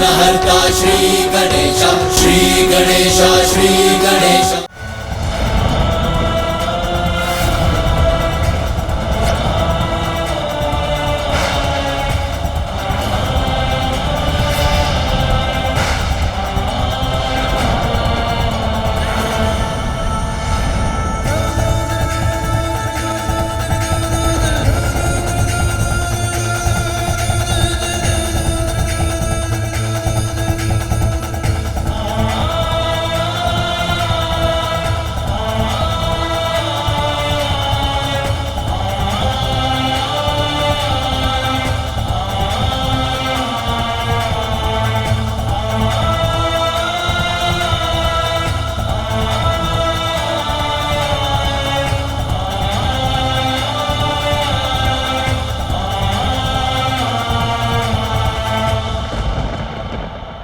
विघ्नहर्ता श्री गणेश, श्री गणेश, श्री गणेश।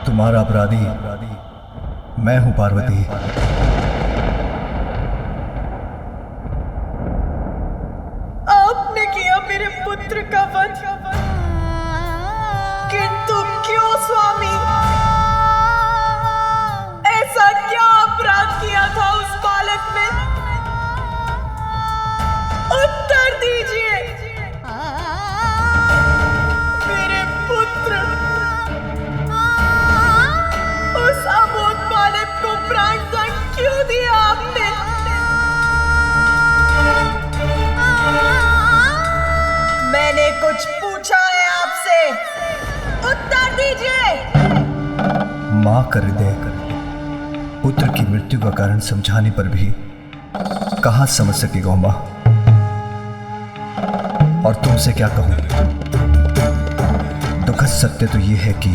तुम्हारा अपराधी मैं हूं पार्वती। आपने किया मेरे पुत्र का वध, किंतु क्यों स्वामी? ऐसा क्या अपराध किया था उस बालक ने? उत्तर दीजिए। मेरे पुत्र, उस अबोध बालक को प्राण दंड क्यों दिया आपने? मैंने कुछ पूछा है आपसे, उत्तर दीजिए। मां कर दे पुत्र की मृत्यु का कारण समझाने पर भी कहां समझ सकेगा मां। और तुमसे क्या कहूं, दुखद सत्य तो यह है कि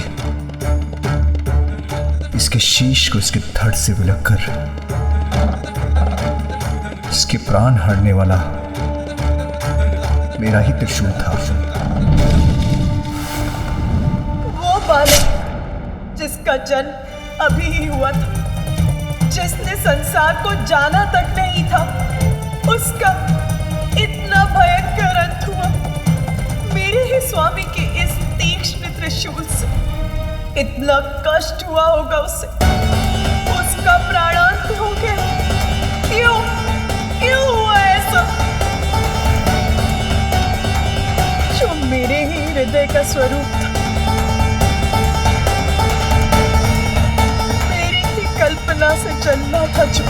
इसके शीश को इसके धड़ से विलग कर इसके प्राण हरने वाला मेरा ही त्रिशूल था। वो बालक जिसका जन्म अभी ही हुआ था, जिसने संसार को जाना तक नहीं था, उसका इतना भयंकर अंत हुआ मेरे ही स्वामी के इस तीक्ष्ण त्रिशूल से। इतना कष्ट हुआ होगा उसे, उसका प्राणांत हो गया। क्यों क्यों हुआ ऐसा? जो मेरे ही हृदय का स्वरूप था, मेरी ही कल्पना से जन्मा था, जो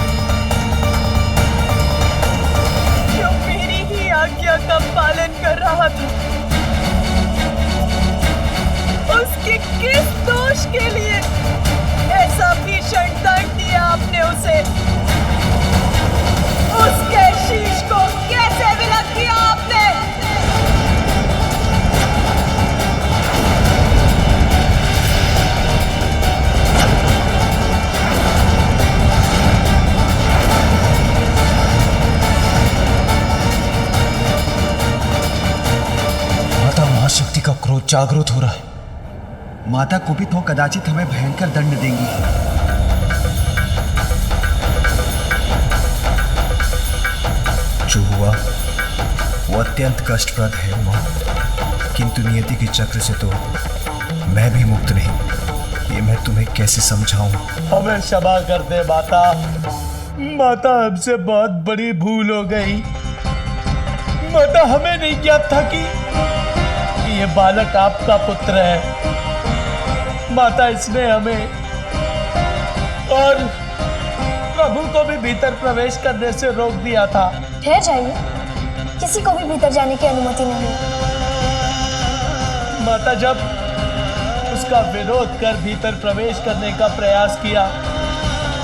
मेरी ही आज्ञा का पालन कर रहा था, उसके किस दोष के लिए ऐसा भीषण दंड दिया आपने उसे? उसके शीश को कैसे विलग किया आपने? माता महाशक्ति का क्रोध जागृत हो रहा है। माता कुपित हो कदाचित हमें भयंकर दंड देंगी। जो हुआ वो अत्यंत कष्टप्रद है मां, किंतु नियति के चक्र से तो मैं भी मुक्त नहीं। ये मैं तुम्हें कैसे समझाऊं? हमें क्षमा कर दे माता। माता, हमसे बहुत बड़ी भूल हो गई। माता, हमें नहीं ज्ञात था कि ये बालक आपका पुत्र है। माता, इसने हमें और प्रभु को भी भीतर प्रवेश करने से रोक दिया था। ठहर जाइए, किसी को भी भीतर जाने की अनुमति नहीं। माता, जब उसका विरोध कर भीतर प्रवेश करने का प्रयास किया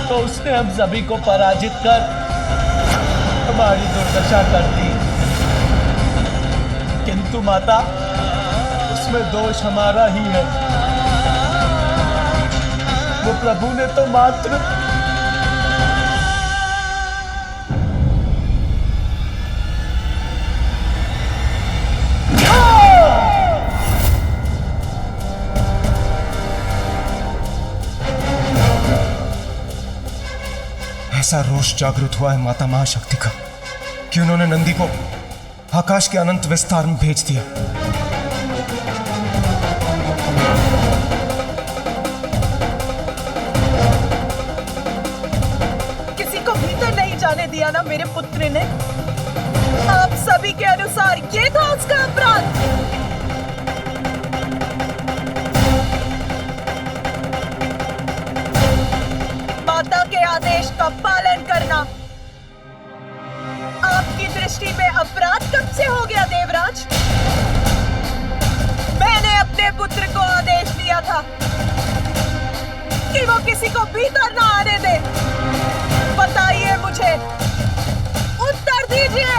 तो उसने हम सभी को पराजित कर हमारी दुर्दशा कर दी। किंतु माता, उसमें दोष हमारा ही है। वो प्रभु ने तो मात्र ऐसा रोष जागृत हुआ है माता महाशक्ति का कि उन्होंने नंदी को आकाश के अनंत विस्तार में भेज दिया। दिया ना मेरे पुत्र ने। आप सभी के अनुसार ये था उसका अपराध। माता के आदेश का पालन करना आपकी दृष्टि में अपराध कब से हो गया देवराज? मैंने अपने पुत्र को आदेश दिया था कि वो किसी को भीतर ना आने दे। बताइए मुझे, उत्तर दीजिए।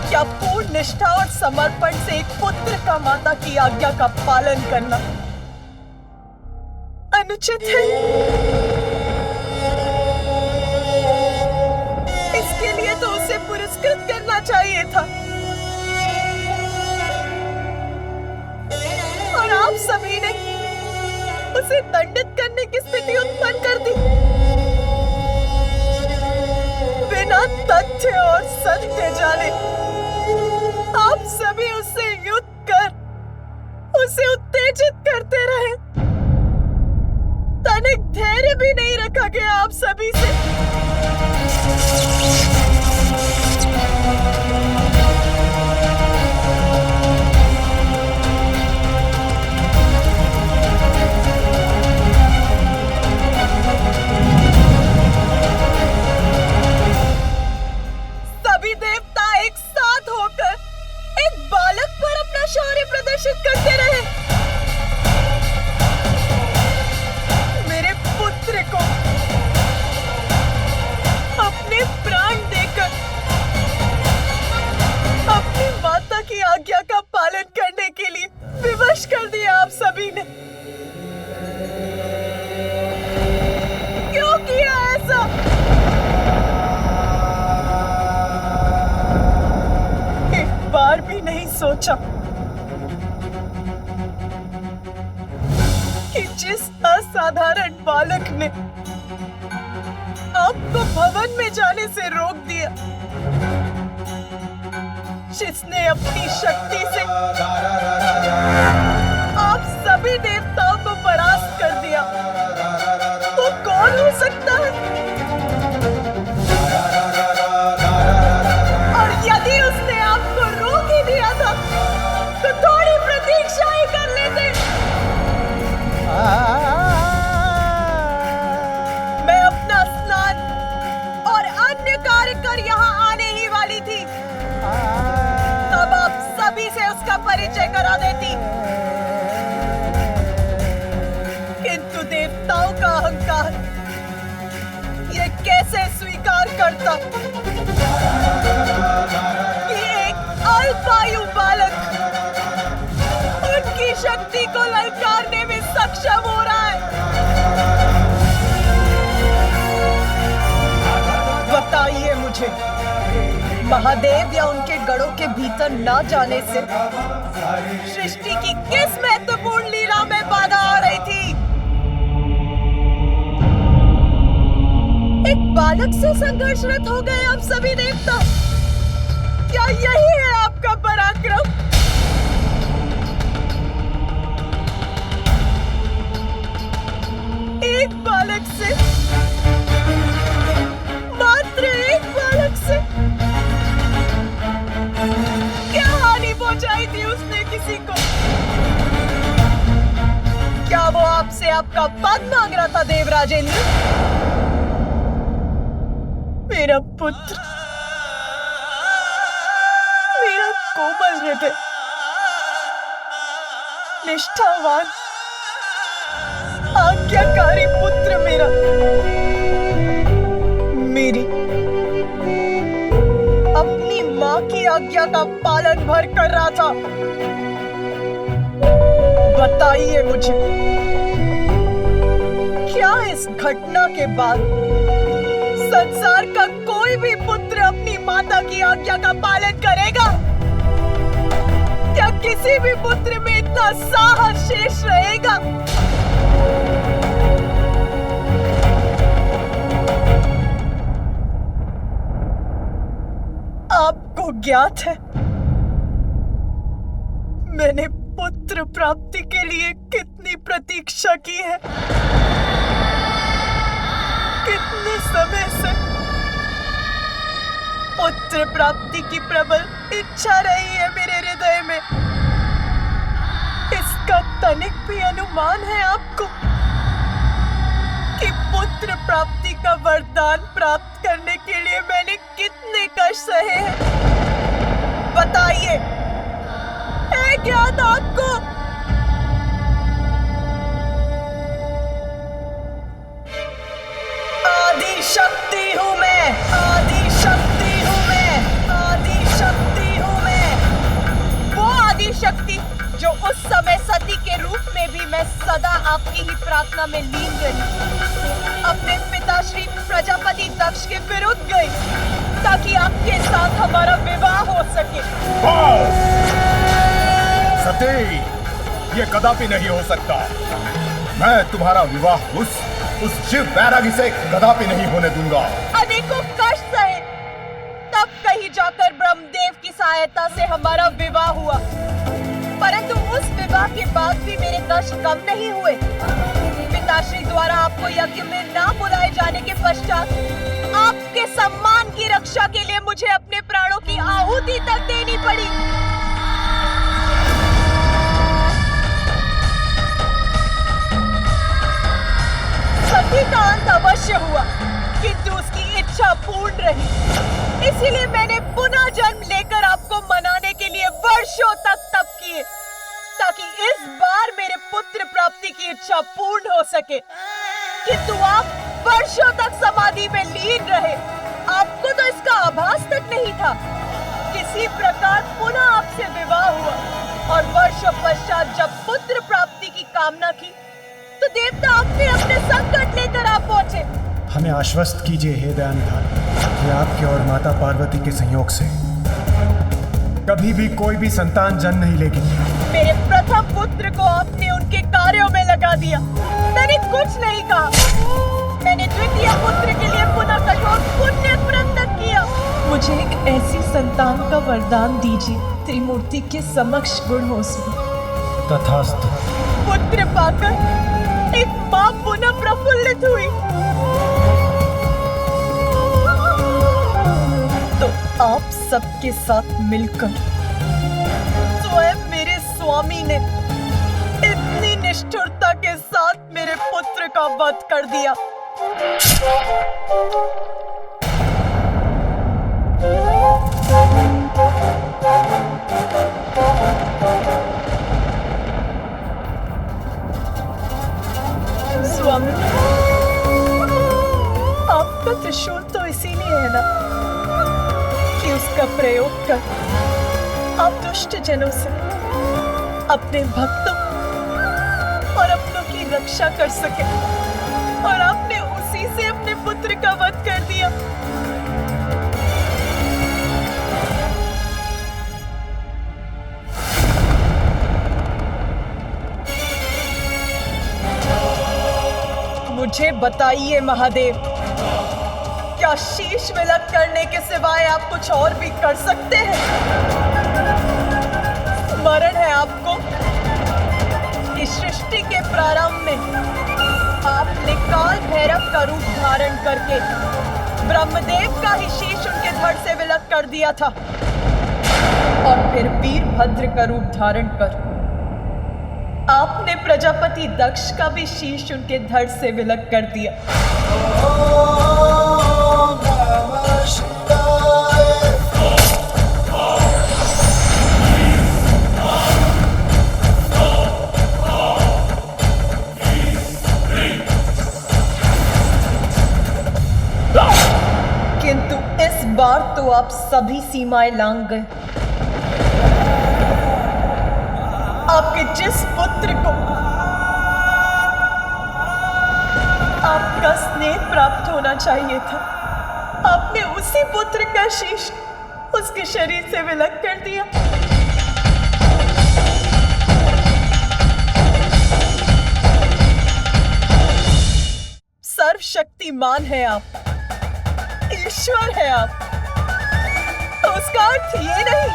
क्या पूर्ण निष्ठा और समर्पण से एक पुत्र का माता की आज्ञा का पालन करना अनुचित है? इसके लिए तो उसे पुरस्कृत करना चाहिए था। और आप सभी ने उसे दंडित करने की स्थिति उत्पन्न कर दी। बिना तथ्य और सत्य जाने आप सभी उससे युद्ध कर उसे उत्तेजित करते रहे। तनिक धैर्य भी नहीं रखा गया आप सभी से। सभी देवता एक साथ होकर एक बालक पर अपना शौर्य प्रदर्शित करते रहे। मेरे पुत्र को अपने प्राण देकर अपनी माता की आज्ञा का पालन करने के लिए विवश कर दिया आप सभी ने। क्यों किया ऐसा? एक बार भी नहीं सोचा कि जिस असाधारण बालक ने आपको भवन में जाने से रोक दिया, जिसने अपनी शक्ति से आप सभी देवताओं को परास्त कर दिया, वो कौन हो सकता है? और यदि उसने आपको रोक ही दिया था तो थोड़ी प्रतीक्षा ही कर लेते। मैं अपना स्नान और अन्य कार्य कर यहाँ आने ही वाली थी, तब आप सभी से उसका परिचय करा देती। किंतु देवताओं का अहंकार ये कैसे स्वीकार करता कि एक अल्पायु बालक उनकी शक्ति को ललकारने में सक्षम हो रहा है? बताइए मुझे, महादेव या उनके गढ़ों के भीतर न जाने से सृष्टि की किस महत्वपूर्ण लीला में बाधा आ रही थी? एक बालक से संघर्षरत हो गए आप सभी देवता। क्या यही है आपका पराक्रम? एक बालक से, मात्र एक बालक से क्या हानि पहुंचाई थी उसने किसी को? क्या वो आपसे आपका पद मांग रहा था देवराजेंद्र? मेरा पुत्र, मेरा कोमल हृदय, निष्ठावान, आज्ञाकारी पुत्र मेरा, मेरी अपनी माँ की आज्ञा का पालन भर कर रहा था। बताइए मुझे, क्या इस घटना के बाद संसार का कोई भी पुत्र अपनी माता की आज्ञा का पालन करेगा? क्या किसी भी पुत्र में इतना साहस शेष रहेगा? आपको ज्ञात है मैंने पुत्र प्राप्ति के लिए कितनी प्रतीक्षा की है। कितने समय से पुत्र प्राप्ति की प्रबल इच्छा रही है मेरे हृदय में। इसका तनिक भी अनुमान है आपको कि पुत्र प्राप्ति का वरदान प्राप्त करने के लिए मैंने कितने कष्ट सहे हैं? बताइए, है ज्ञात आपको? आदि शक्ति हूं मैं, आदि शक्ति हूं मैं, आदि शक्ति हूं मैं। वो आदि शक्ति जो उस समय सती के रूप में भी मैं सदा आपकी ही प्रार्थना में लीन रही, अपने पिता श्री प्रजापति दक्ष के विरुद्ध गई ताकि आपके साथ हमारा विवाह हो सके। सती, ये कदापि नहीं हो सकता। मैं तुम्हारा विवाह उस शिव बैरागी से कदापि नहीं होने दूंगा। अनेकों कष्ट सहे, तब कहीं जाकर ब्रह्मदेव की सहायता से हमारा विवाह हुआ, परंतु उस विवाह के बाद भी मेरे कष्ट कम नहीं हुए। पिताश्री द्वारा आपको यज्ञ में ना बुलाए जाने के पश्चात आपके सम्मान की रक्षा के लिए मुझे अपने प्राणों की आहुति तक देनी पड़ी। सती का अंत अवश्य हुआ, किंतु उसकी इच्छा पूर्ण रही। इसीलिए मैंने पुनः जन्म लेकर आपको मनाने के लिए वर्षों तक तप किए, ताकि इस बार मेरे पुत्र प्राप्ति की इच्छा पूर्ण हो सके। किंतु आप वर्षों तक समाधि में लीन रहे, आपको तो इसका आभास तक नहीं था। किसी प्रकार पुनः आपसे विवाह हुआ और वर्षों पश्चात जब पुत्र प्राप्ति की कामना की तो देवता अपने अपने संकट लेकर आ पहुंचे। हमें आश्वस्त कीजिए हे दयानिधान कि आपके और माता पार्वती के संयोग से कभी भी कोई भी संतान जन्म नहीं लेगी। मेरे प्रथम पुत्र को आपने उनके कार्यों में लगा दिया, मैंने कुछ नहीं कहा। मैंने द्वितीय पुत्र के लिए पुनः कठोर पुण्य व्रत किया। मुझे एक ऐसी संतान का वरदान दीजिए त्रिमूर्ति के समक्ष गुण हो सके। तथास्तु। पुत्र पाकर एक मां पुनः प्रफुल्लित हुई तो आप सबके साथ मिलकर स्वयं मेरे स्वामी ने इतनी निष्ठुरता के साथ मेरे पुत्र का वध कर दिया। स्वामी, आपका त्रिशूल तो इसीलिए है ना कि उसका प्रयोग कर आप दुष्ट जनों से अपने भक्तों और अपनों की रक्षा कर सके, और आपने उसी से अपने पुत्र का वध कर दिया। मुझे बताइए महादेव, क्या शीश विलक करने के सिवाय आप कुछ और भी कर सकते हैं? स्मरण है आपको कि सृष्टि के प्रारंभ में आपने काल भैरव का रूप धारण करके ब्रह्मदेव का ही शीश उनके धड़ से विलक कर दिया था, और फिर वीरभद्र का रूप धारण कर आपने प्रजापति दक्ष का भी शीश उनके धड़ से विलक कर दिया। किंतु इस बार तो आप सभी सीमाएं लांघ गए। आपके जिस पुत्र को आपका स्नेह प्राप्त होना चाहिए था, आपने उसी पुत्र का शीश उसके शरीर से विलक कर दिया। सर्वशक्तिमान है आप, ईश्वर है आप, तो उसका अर्थ ये नहीं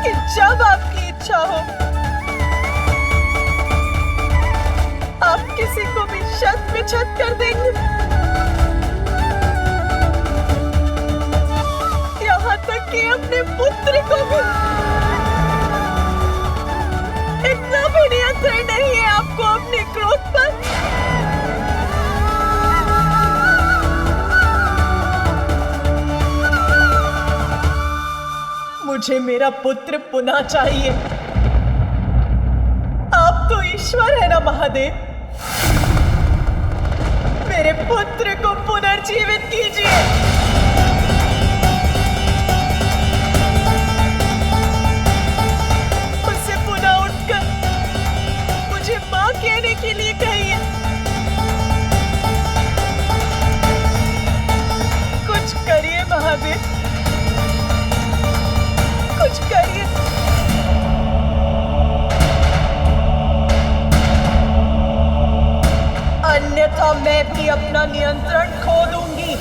कि जब आपकी इच्छा हो आप किसी को भी शत में छत कर देंगे। अपने पुत्र को भी, इतना भी नियंत्रण नहीं है आपको अपने क्रोध पर? मुझे मेरा पुत्र पुनः चाहिए। आप तो ईश्वर है ना महादेव, मेरे पुत्र को पुनर्जीवित कीजिए। उससे पुनः उठकर मुझे मां कहने के लिए कहिए। कुछ करिए महादेव, कुछ करिए। अन्यथा मैं भी अपना नियंत्रण खो दूंगी।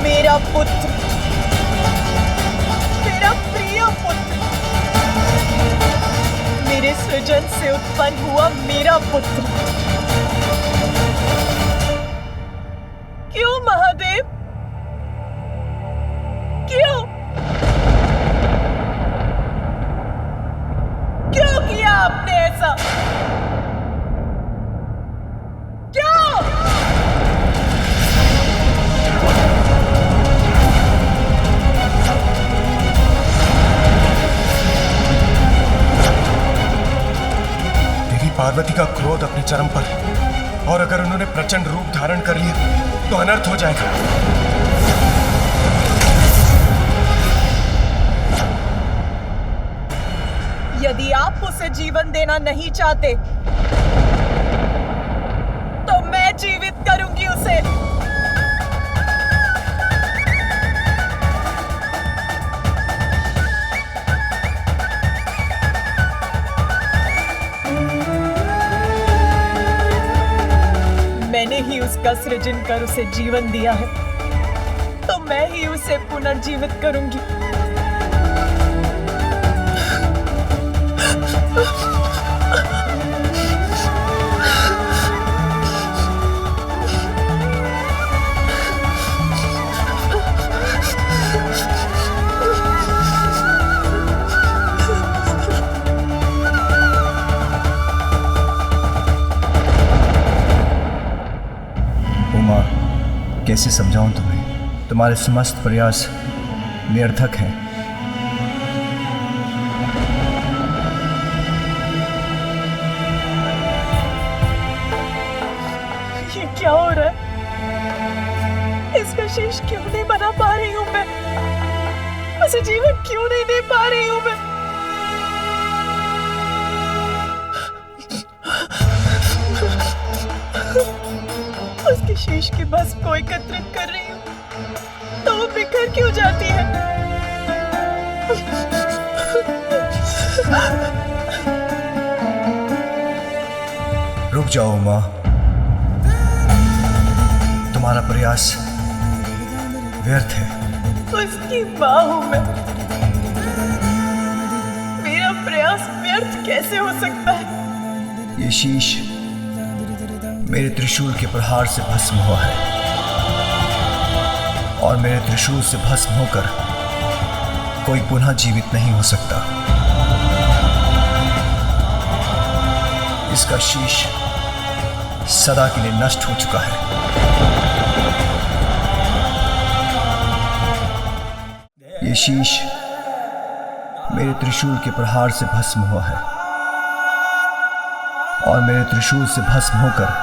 मेरा पुत्र, मेरा प्रिय पुत्र, मेरे सृजन से उत्पन्न हुआ मेरा पुत्र, क्यों महादेव, क्यों क्यों किया आपने ऐसा? क्यों? देवी पार्वती का क्रोध अपने चरम पर है और अगर उन्होंने प्रचंड रूप धारण कर लिया तो अनर्थ हो जाएगा। यदि आप उसे जीवन देना नहीं चाहते तो मैं जीवित करूंगी उसे। मैंने ही उसका सृजन कर उसे जीवन दिया है, तो मैं ही उसे पुनर्जीवित करूंगी। उमा, कैसे समझाऊं तुम्हें? तुम्हारे समस्त प्रयास निरर्थक हैं। ये क्या हो रहा है? इसका शेष क्यों नहीं बना पा रही हूं मैं? उसे जीवन क्यों नहीं दे पा रही हूं मैं? उसके शेष की भस्म को एकत्रित कर रही हूं तो वो बिखर क्यों जाती है? रुक जाओ उमा, तुम्हारा प्रयास व्यर्थ है। उसकी मां हूं मैं, मेरा प्रयास व्यर्थ कैसे हो सकता है? ये शीश मेरे त्रिशूल के प्रहार से भस्म हुआ है और मेरे त्रिशूल से भस्म होकर कोई पुनः जीवित नहीं हो सकता। इसका शीश सदा के लिए नष्ट हो चुका है। ये शीश मेरे त्रिशूल के प्रहार से भस्म हुआ है और मेरे त्रिशूल से भस्म होकर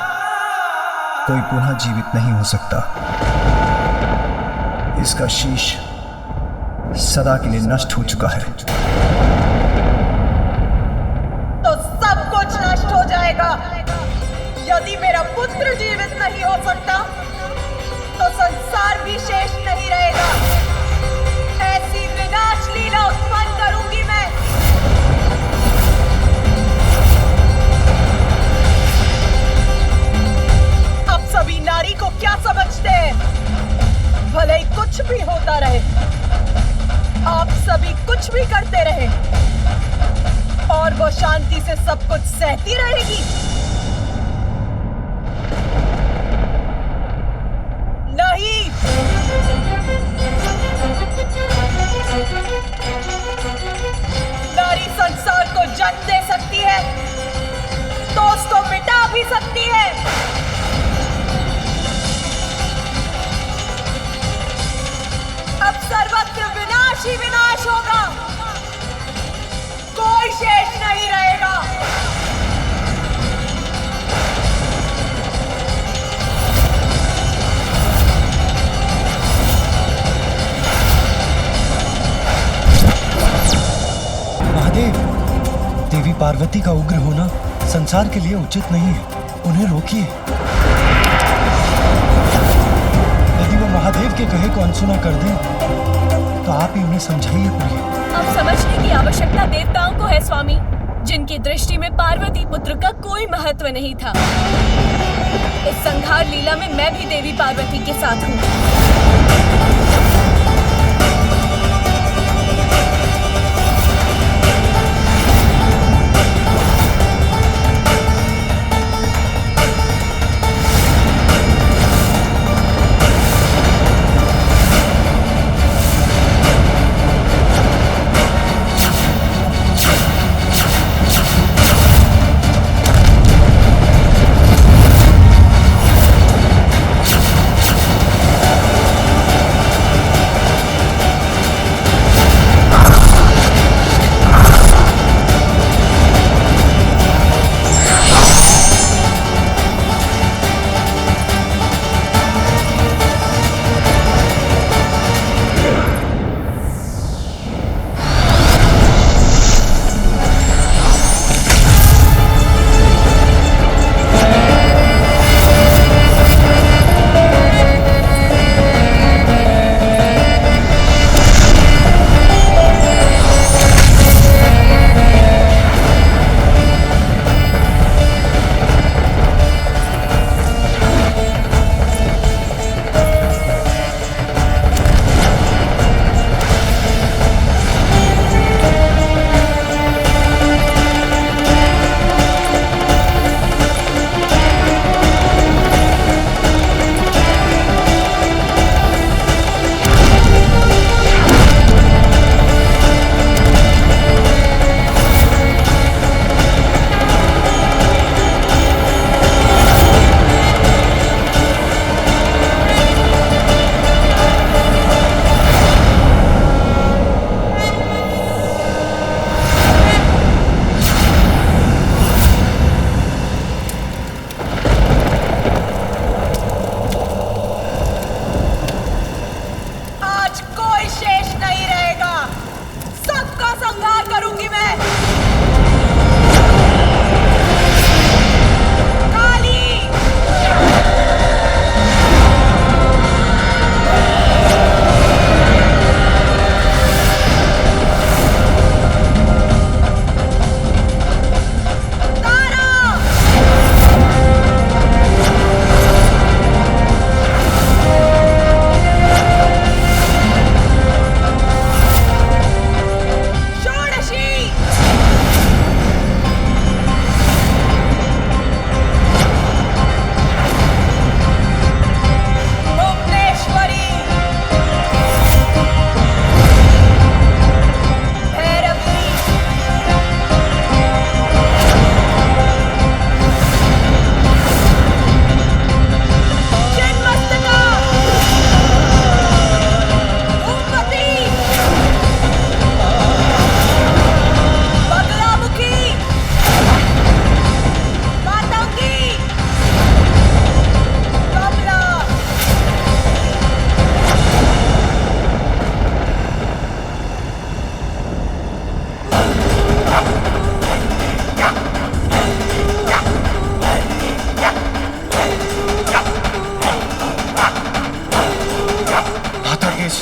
कोई पुनः जीवित नहीं हो सकता। इसका शीश सदा के लिए नष्ट हो चुका है। तो सब कुछ नष्ट हो जाएगा। यदि मेरा पुत्र जीवित नहीं हो सकता तो संसार भी शेष नहीं रहेगा। ऐसी विनाश लीला उत्पन्न करूंगी मैं। आप सभी नारी को क्या समझते हैं? भले ही कुछ भी होता रहे, आप सभी कुछ भी करते रहे और वो शांति से सब कुछ सहती रहेगी। जन्म दे सकती है तो उसको मिटा भी सकती है। अब सर्वत्र विनाश ही विनाश होगा, कोई शेष नहीं रहेगा। महादेव, देवी पार्वती का उग्र होना संसार के लिए उचित नहीं है, उन्हें रोकिए। यदि वो महादेव के कहे को अनसुना कर दें तो आप ही उन्हें समझाइए प्रिय। अब समझने की आवश्यकता देवताओं को है स्वामी, जिनकी दृष्टि में पार्वती पुत्र का कोई महत्व नहीं था। इस संहार लीला में मैं भी देवी पार्वती के साथ हूँ।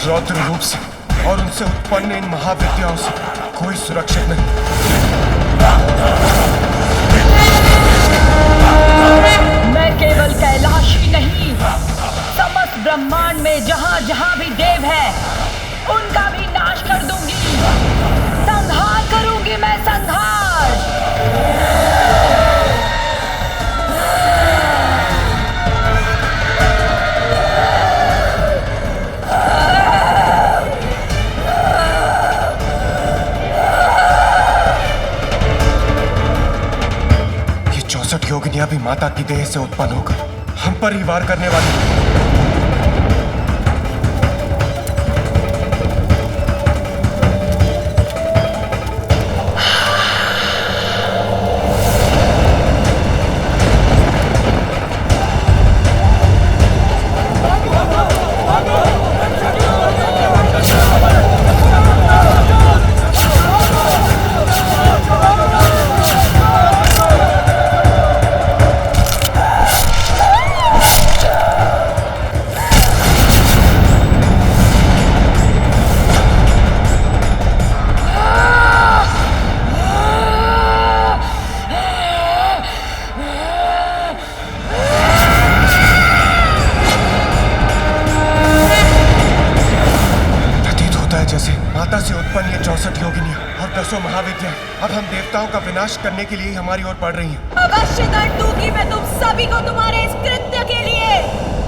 रौद्र रूप से और उनसे उत्पन्न इन महाविद्याओं से कोई सुरक्षित नहीं। मैं केवल कैलाश ही नहीं, समस्त ब्रह्मांड में जहां जहां भी देव है उनका भी नाश कर दूंगी, संहार करूंगी मैं, संहार। अग्नियां भी माता की देह से उत्पन्न होकर हम पर ही वार करने वाली हैं। जैसे माता से उत्पन्न ये 64 योगिनियां और 10 महाविद्या अब हम देवताओं का विनाश करने के लिए हमारी ओर बढ़ रही हैं। अवश्य दंड दूंगी मैं तुम सभी को तुम्हारे इस कृत्य के लिए।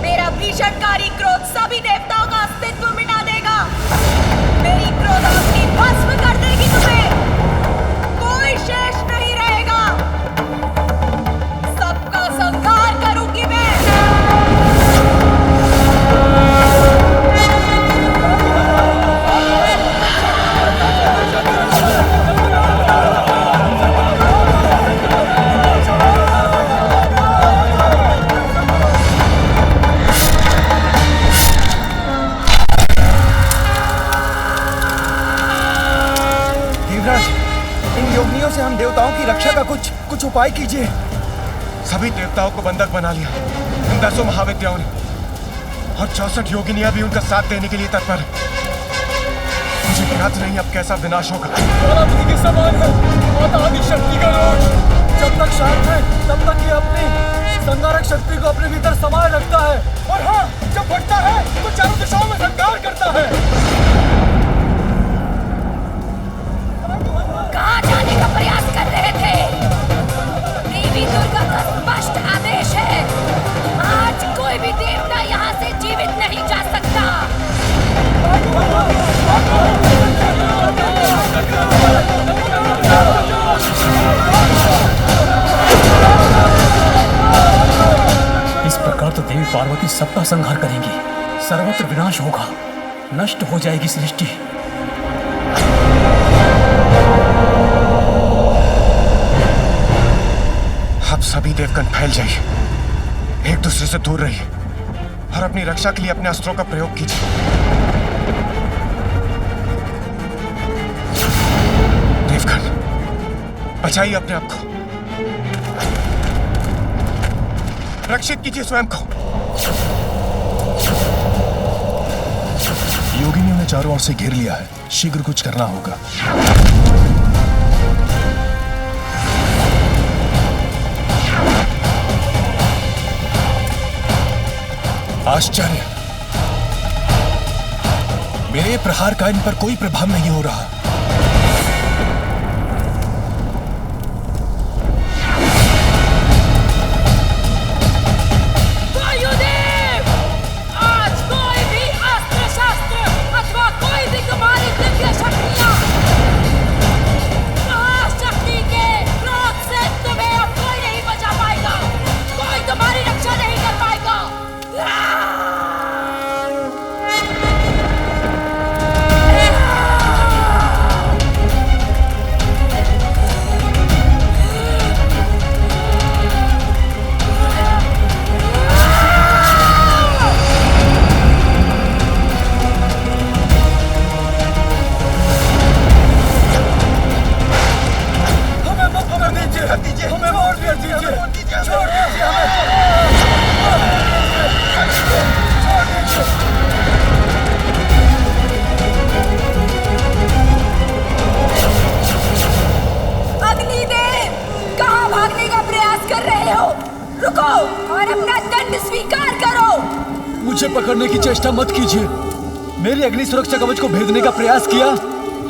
मेरा भीषणकारी क्रोध सभी देवताओं का अस्तित्व मिटा देगा। मेरी क्रोधाग्नि भस्म कर देगी तुम्हें। कोई शेष नहीं रहेगा। सबका संहार करूंगी मैं। इन योगिनियों से हम देवताओं की रक्षा का कुछ उपाय कीजिए। सभी देवताओं को बंधक बना लिया इन 10 महाविद्याओं ने और 64 योगिनियां भी उनका साथ देने के लिए तत्पर है। मुझे ज्ञात नहीं अब कैसा विनाश होगा। के समान है माता आदिशक्ति का रोष। जब तक शांत है तब तक ये अपनी संहारक शक्ति को अपने भीतर समाये रखता है, और हाँ, जब बढ़ता है तो चारों दिशाओं में संहार करता है। कहाँ जाने का प्रयास कर रहे थे? देवी दुर्गा का स्पष्ट आदेश है, आज कोई भी देवता यहाँ से जीवित नहीं जा सकता। इस प्रकार तो देवी पार्वती सबका संहार करेंगी, सर्वत्र विनाश होगा, नष्ट हो जाएगी सृष्टि। अब सभी देवगण फैल जाइए, एक दूसरे से दूर रहिए और अपनी रक्षा के लिए अपने अस्त्रों का प्रयोग कीजिए। देवगण, बचाइए अपने आप को, रक्षित कीजिए स्वयं को। योगिनियों ने चारों ओर से घेर लिया है, शीघ्र कुछ करना होगा। आश्चर्य, मेरे प्रहार का इन पर कोई प्रभाव नहीं हो रहा। वायुदेव, आज कोई भी अस्त्र शस्त्र अथवा कोई भी तुम्हारी दिव्य शक्तियां शक्ति के क्रोध से तुम्हें अब कोई नहीं बचा पाएगा। कोई तुम्हारी रक्षा नहीं कर पाएगा। अग्निदेव, कहाँ भागने का प्रयास कर रहे हो? रुको और अपना दंड स्वीकार करो। मुझे पकड़ने की चेष्टा मत कीजिए। मेरी अग्नि सुरक्षा कवच को भेदने का प्रयास किया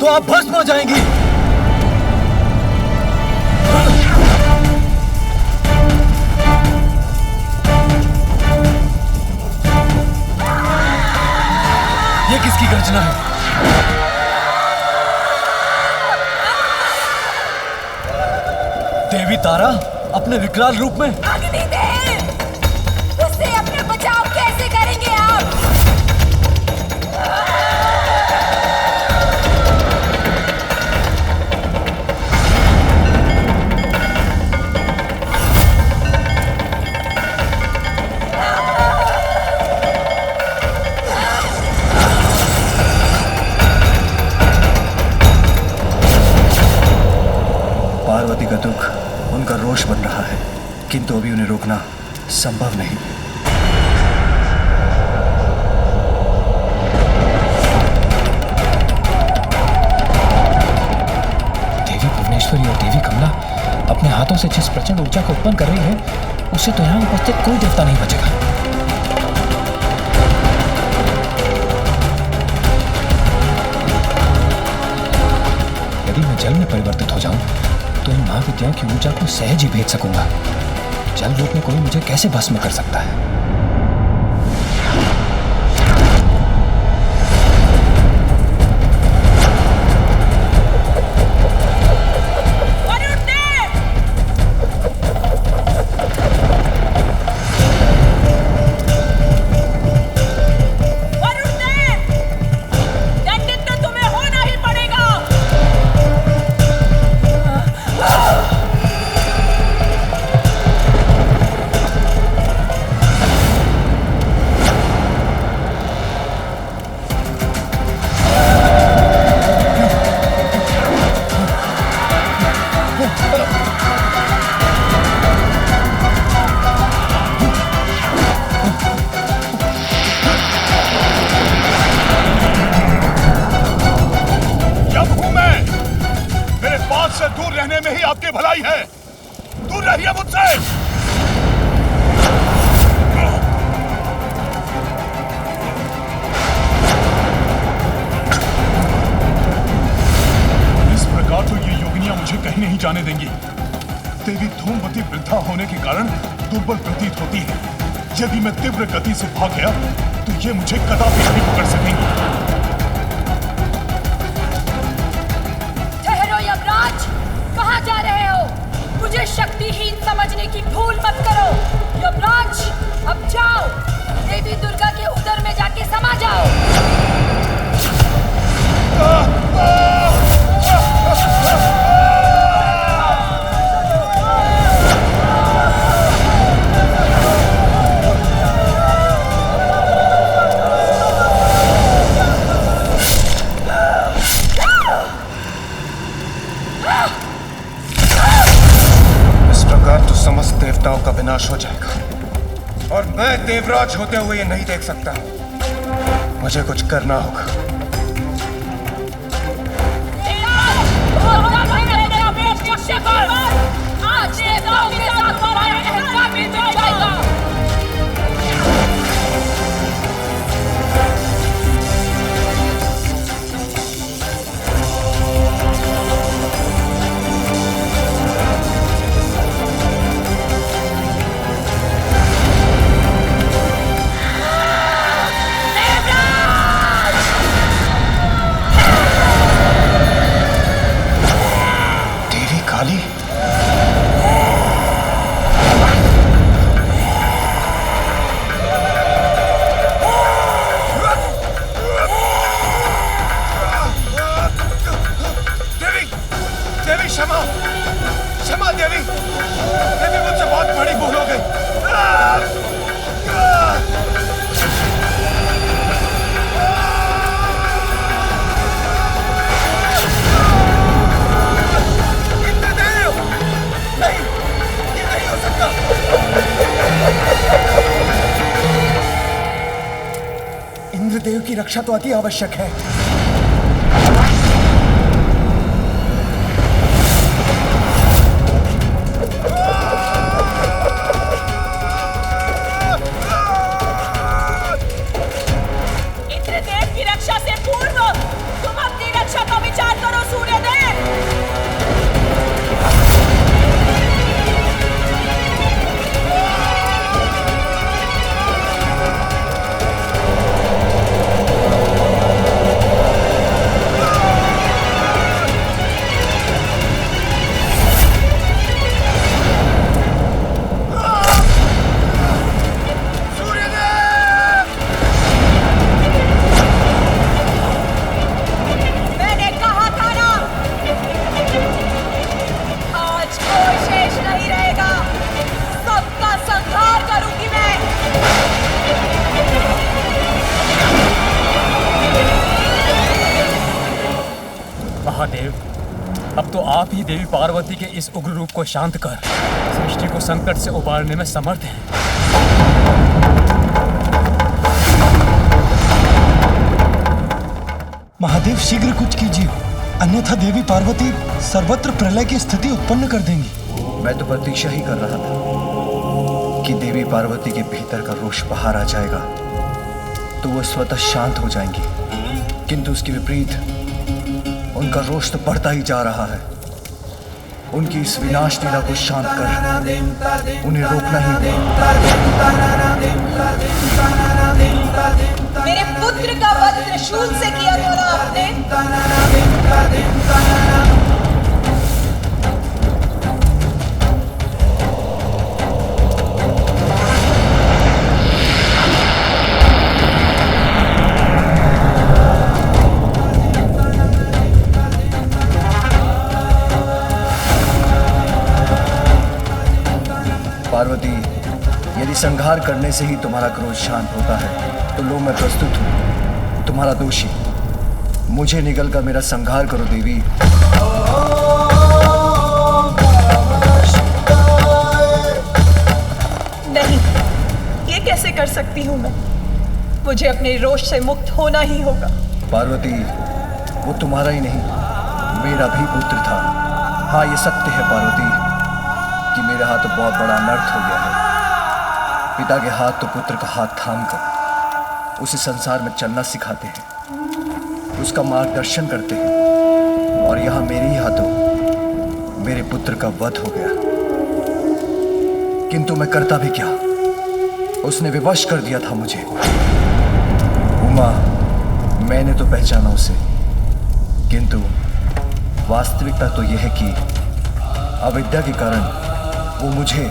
तो आप भस्म हो जाएंगी। ये किसकी गर्जना है? देवी तारा, अपने विकराल रूप में। अग्निदेव, उससे अपने बचाव कैसे करेंगे आप? पार्वती का दुख उनका रोष बन रहा है, किंतु अभी उन्हें रोकना संभव नहीं। देवी भुवनेश्वरी और देवी कमला अपने हाथों से जिस प्रचंड ऊर्जा को उत्पन्न कर रही है, उससे तो यहाँ उपस्थित कोई देवता नहीं बचेगा। यदि मैं जल में परिवर्तित हो जाऊं, तो इन महाविद्याओं की ऊर्जा को सहज ही भेज सकूंगा। जल रूप में कोई मुझे कैसे भस्म कर सकता है? जाने देंगी। देवी धूमवती वृद्धा होने के कारण दुर्बल प्रतीत होती है। यदि मैं तीव्र गति से भाग गया तो ये मुझे कदापि नहीं पकड़ सकेंगी। ठहरो यमराज, कहाँ जा रहे हो? मुझे शक्तिहीन समझने की भूल मत करो। यमराज, अब जाओ, देवी दुर्गा के उदर में जाके समा जाओ। समस्त देवताओं का विनाश हो जाएगा और मैं देवराज होते हुए ये नहीं देख सकता। मुझे कुछ करना होगा। आज देवताओं के साथ हमारा अहंकार भी मिट जाएगा। इंद्रदेव की रक्षा तो अति आवश्यक है। इंद्रदेव की रक्षा से पूर्व तुम अपनी रक्षा का विचार करो सूर्यदेव। महादेव, अब तो आप ही देवी पार्वती के इस उग्र रूप को शांत कर सृष्टि को संकट से उबारने में समर्थ हैं। महादेव शीघ्र कुछ कीजिए, अन्यथा देवी पार्वती सर्वत्र प्रलय की स्थिति उत्पन्न कर देंगी। मैं तो प्रतीक्षा ही कर रहा था कि देवी पार्वती के भीतर का रोष बाहर आ जाएगा तो वो स्वतः शांत हो जाएंगी, किंतु उसके विपरीत उनका रोष तो बढ़ता ही जा रहा है। उनकी इस विनाश लीला को शांत कर उन्हें रोकना ही होगा। मेरे पुत्र का वध त्रिशूल से किया था ना आपने? पार्वती, यदि संहार करने से ही तुम्हारा क्रोध शांत होता है तो लो मैं प्रस्तुत हूँ, तुम्हारा दोषी। मुझे निगल कर मेरा संहार करो देवी। नहीं, ये कैसे कर सकती हूँ मैं? मुझे अपने रोष से मुक्त होना ही होगा। पार्वती, वो तुम्हारा ही नहीं मेरा भी पुत्र था। हाँ, ये सत्य है पार्वती कि मेरे हाथ तो बहुत बड़ा अनर्थ हो गया है। पिता के हाथ तो पुत्र का हाथ थामकर उसे संसार में चलना सिखाते हैं, उसका मार्गदर्शन करते हैं, और यहाँ मेरे ही हाथों मेरे पुत्र का वध हो गया। किंतु मैं करता भी क्या, उसने विवश कर दिया था मुझे। उमा, मैंने तो पहचाना उसे, किंतु वास्तविकता तो यह है कि अविद्या के कारण वो मुझे,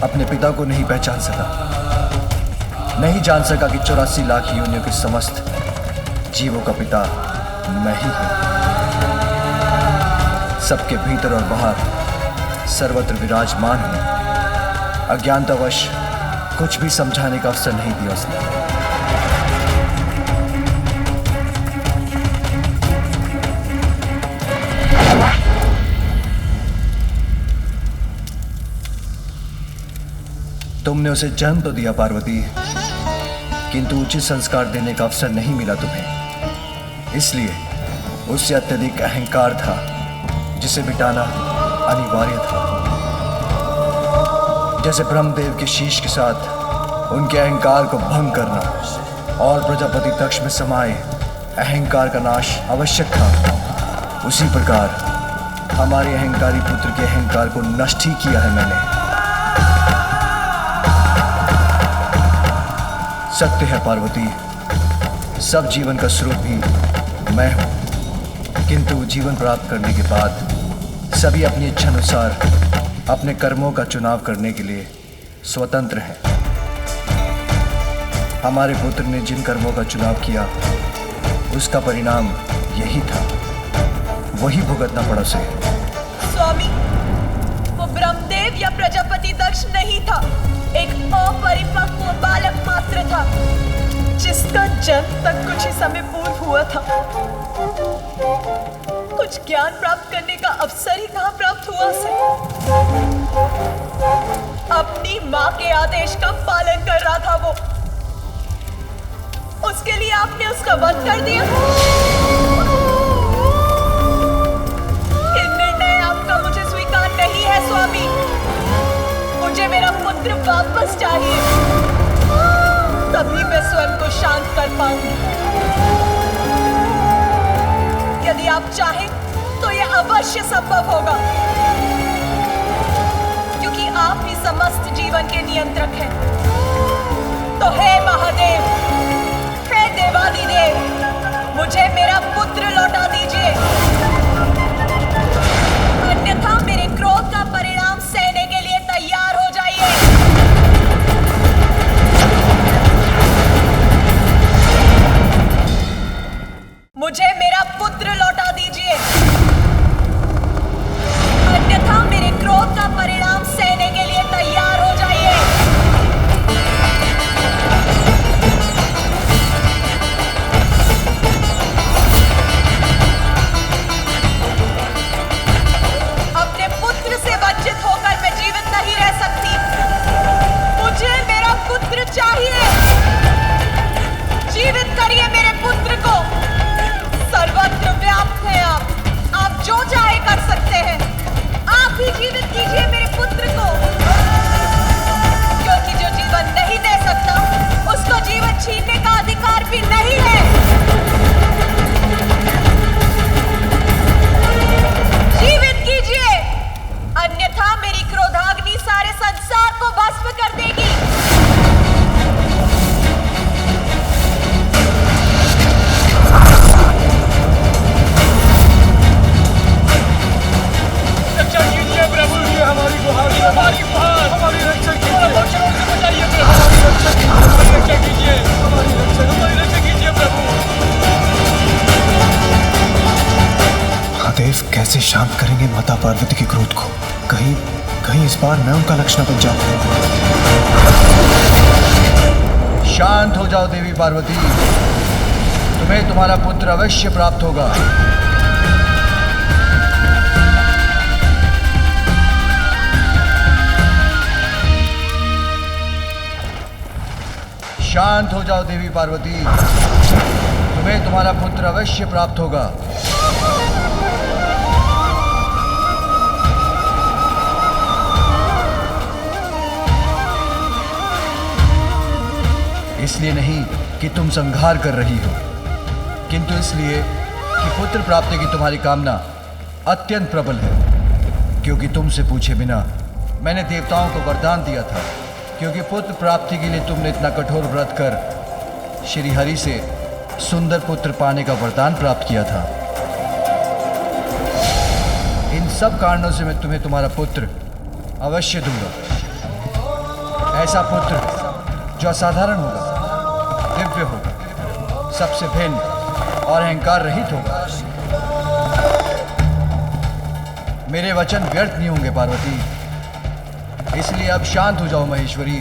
अपने पिता को नहीं पहचान सका। नहीं जान सका कि 84 लाख योनियों के समस्त जीवों का पिता मैं ही हूं। सबके भीतर और बाहर सर्वत्र विराजमान हूं। अज्ञानतावश कुछ भी समझाने का अवसर नहीं दिया उसने। तुमने उसे जन्म तो दिया पार्वती, किंतु उचित संस्कार देने का अवसर नहीं मिला तुम्हें। इसलिए उससे अत्यधिक अहंकार था जिसे मिटाना अनिवार्य था। जैसे ब्रह्मदेव के शीश के साथ उनके अहंकार को भंग करना और प्रजापति दक्ष में समाये अहंकार का नाश आवश्यक था, उसी प्रकार हमारे अहंकारी पुत्र के अहंकार को नष्ट ही किया है मैंने। सत्य है पार्वती, सब जीवन का स्रोत भी मैं हूं, किंतु जीवन प्राप्त करने के बाद सभी अपनी इच्छा अनुसार अपने कर्मों का चुनाव करने के लिए स्वतंत्र हैं। हमारे पुत्र ने जिन कर्मों का चुनाव किया उसका परिणाम यही था, वही भुगतना पड़ा उसे। स्वामी, वो ब्रह्मदेव या प्रजापति दक्ष नहीं था, एक अपरिपक्व बालक मात्र था जिसका जन्म तक कुछ ही समय पूर्व हुआ था। कुछ ज्ञान प्राप्त करने का अवसर ही कहाँ प्राप्त हुआ उसे। अपनी माँ के आदेश का पालन कर रहा था वो, उसके लिए आपने उसका वध कर दिया। ये निर्णय आपका मुझे स्वीकार नहीं है स्वामी। मुझे मेरा पुत्र वापस चाहिए, तभी मैं स्वयं को शांत कर पाऊंगी। यदि आप चाहें तो यह अवश्य संभव होगा, क्योंकि आप ही समस्त जीवन के नियंत्रक हैं। तो हे महादेव, हे देवादिदेव, मुझे मेरा पुत्र लौटा दीजिए, अन्यथा मेरे क्रोध का परिणाम सहने के लिए तैयार हो जाइए। मुझे मेरा पुत्र लौटा दीजिए, अन्यथा मेरे क्रोध का परिणाम सहने के लिए तैयार हो जाइए। कैसे शांत करेंगे माता पार्वती के क्रोध को? कहीं कहीं इस बार मैं उनका लक्ष्य न बन जाऊं। शांत हो जाओ देवी पार्वती, तुम्हें तुम्हारा पुत्र अवश्य प्राप्त होगा। शांत हो जाओ देवी पार्वती, तुम्हें तुम्हारा पुत्र अवश्य प्राप्त होगा। इसलिए नहीं कि तुम संहार कर रही हो, किंतु इसलिए कि पुत्र प्राप्ति की तुम्हारी कामना अत्यंत प्रबल है। क्योंकि तुमसे पूछे बिना मैंने देवताओं को वरदान दिया था, क्योंकि पुत्र प्राप्ति के लिए तुमने इतना कठोर व्रत कर श्री हरि से सुंदर पुत्र पाने का वरदान प्राप्त किया था। इन सब कारणों से मैं तुम्हें तुम्हारा पुत्र अवश्य दूंगा। ऐसा पुत्र जो असाधारण होगा, दिव्य होगा, सबसे भिन्न और अहंकार रहित होगा। मेरे वचन व्यर्थ नहीं होंगे पार्वती, इसलिए अब शांत हो जाओ महेश्वरी।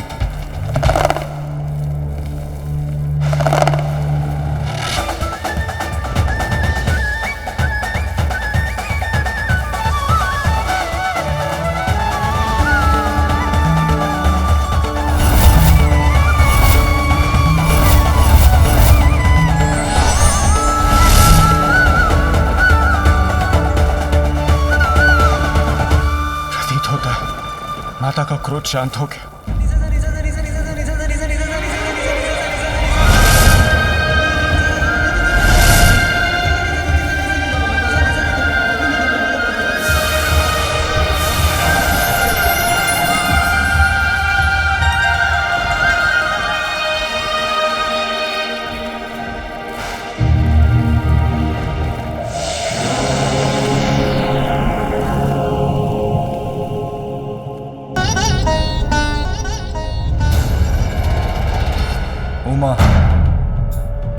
माता का क्रोध शांत हो गया।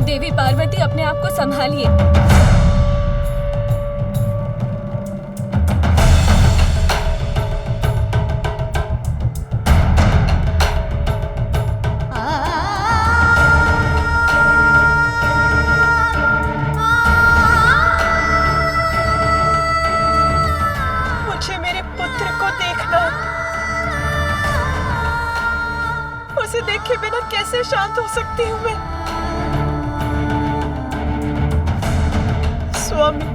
देवी पार्वती, अपने आप को संभालिए। मुझे मेरे पुत्र को देखना है। उसे देखे बिना कैसे शांत हो सकती हूँ मैं? स्वामी,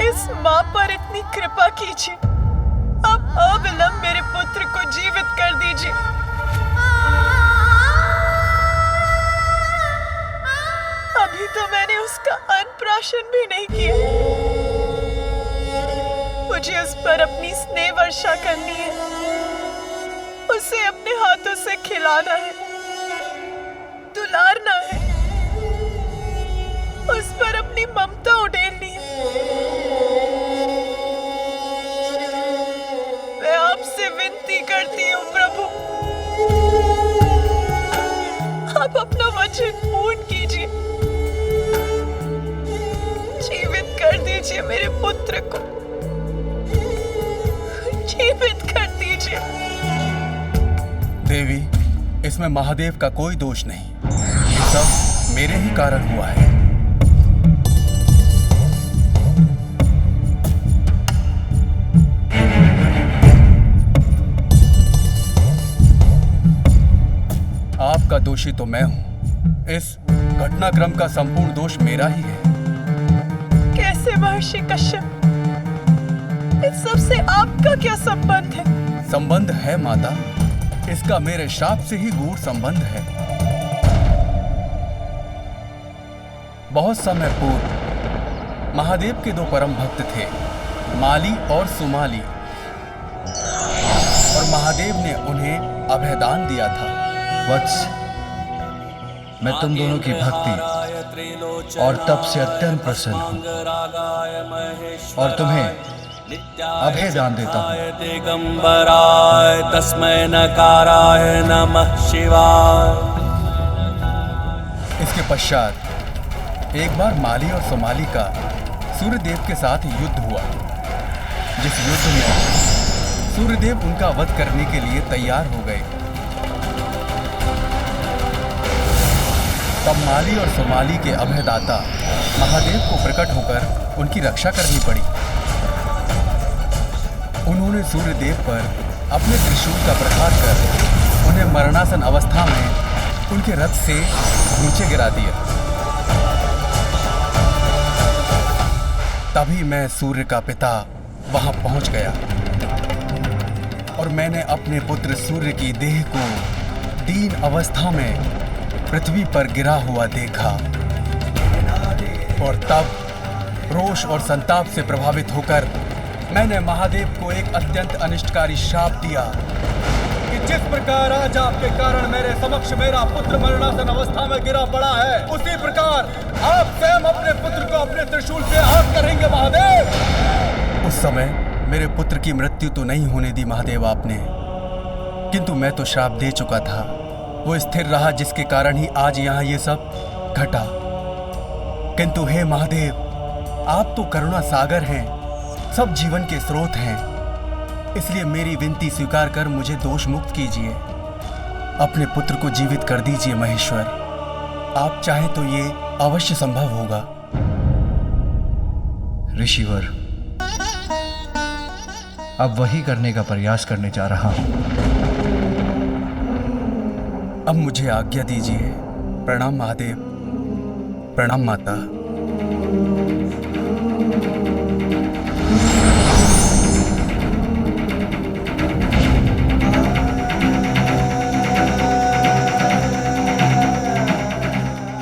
इस मां पर इतनी कृपा कीजिए, अब अविलंब मेरे पुत्र को जीवित कर दीजिए। अभी तो मैंने उसका अन्नप्राशन भी नहीं किया। मुझे उस पर अपनी स्नेह वर्षा करनी है, उसे अपने हाथों से खिलाना है, दुलारना है, उस पर अपनी ममता उड़ेलनी है। मैं आपसे विनती करती हूँ प्रभु, आप अपना वचन पूर्ण कीजिए, जीवित कर दीजिए मेरे पुत्र को, जीवित कर दीजिए। देवी, इसमें महादेव का कोई दोष नहीं, ये सब मेरे ही कारण हुआ है। आपका दोषी तो मैं हूं, इस घटनाक्रम का संपूर्ण दोष मेरा ही है। कैसे महर्षि कश्यप? इस सब से आपका क्या संबंध है? संबंध है माता, इसका मेरे श्राप से ही गूढ़ संबंध है। बहुत समय पूर्व महादेव के दो परम भक्त थे, माली और सुमाली, और महादेव ने उन्हें अभयदान दिया था। वत्स, मैं तुम दोनों की भक्ति और तप से अत्यंत प्रसन्न हूं और तुम्हें अभयदान देता हूं। दिगंबराय तस्मै नकाराय नमः शिवाय। इसके पश्चात एक बार माली और सोमाली का सूर्यदेव के साथ युद्ध हुआ, जिस युद्ध में सूर्यदेव उनका वध करने के लिए तैयार हो गए। तब माली और सोमाली के अभयदाता महादेव को प्रकट होकर उनकी रक्षा करनी पड़ी। उन्होंने सूर्यदेव पर अपने त्रिशूल का प्रहार कर उन्हें मरणासन अवस्था में उनके रथ से नीचे गिरा दिया। तभी मैं सूर्य का पिता वहां पहुंच गया और मैंने अपने पुत्र सूर्य की देह को दीन अवस्था में पृथ्वी पर गिरा हुआ देखा। और तब रोष और संताप से प्रभावित होकर मैंने महादेव को एक अत्यंत अनिष्टकारी श्राप दिया कि जिस प्रकार आज आपके कारण मेरे समक्ष मेरा पुत्र मरणासन अवस्था में गिरा पड़ा है, उसी प्रकार आप स्वयं अपने पुत्र को अपने त्रिशूल से आहत करेंगे महादेव। उस समय मेरे पुत्र की मृत्यु तो नहीं होने दी महादेव आपने, किंतु मैं तो श्राप दे चुका था। वो स्थिर रहा जिसके कारण ही आज यहाँ ये सब घटा। किंतु हे महादेव, आप तो करुणा सागर हैं, सब जीवन के स्रोत हैं, इसलिए मेरी विनती स्वीकार कर मुझे दोष मुक्त कीजिए। अपने पुत्र को जीवित कर दीजिए महेश्वर। आप चाहें तो ये अवश्य संभव होगा। ऋषिवर, अब वही करने का प्रयास करने जा रहा हूं। अब मुझे आज्ञा दीजिए। प्रणाम महादेव। प्रणाम माता।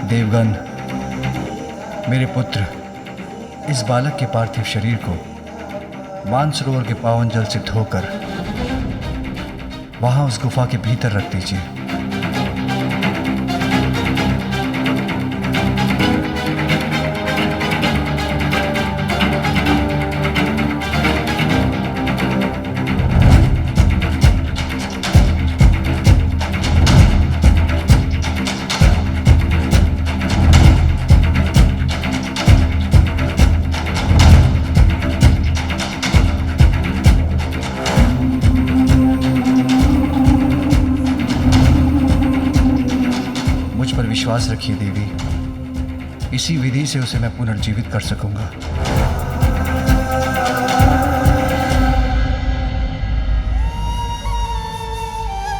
देवगण, मेरे पुत्र, इस बालक के पार्थिव शरीर को मानसरोवर के पावन जल से धोकर वहां उस गुफा के भीतर रख दीजिए। विश्वास रखिए देवी, इसी विधि से उसे मैं पुनर्जीवित कर सकूंगा।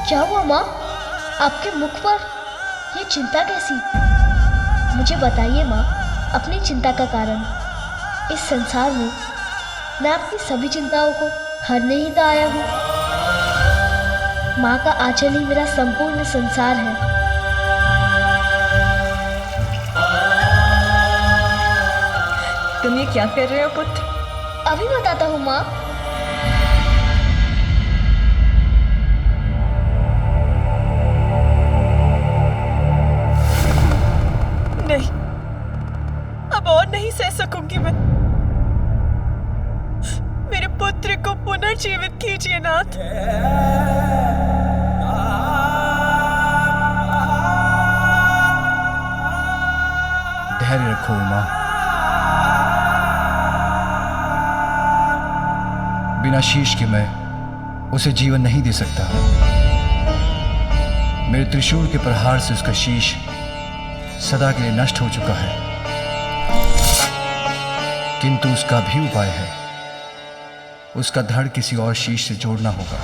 क्या हुआ माँ? आपके मुख पर ये चिंता कैसी? मुझे बताइए माँ, अपनी चिंता का कारण। इस संसार में मैं आपकी सभी चिंताओं को हरने ही तो आया हूँ। माँ का आंचल ही मेरा संपूर्ण संसार है। तुम ये क्या कर रहे हो पुत्र? अभी बताता हूँ माँ। नहीं, अब और नहीं सह सकूंगी मैं। मेरे पुत्र को पुनर्जीवित कीजिए नाथ। धैर्य रखो उमा। बिना शीश के मैं उसे जीवन नहीं दे सकता। मेरे त्रिशूल के प्रहार से उसका शीश सदा के लिए नष्ट हो चुका है, किंतु उसका भी उपाय है। उसका धड़ किसी और शीश से जोड़ना होगा।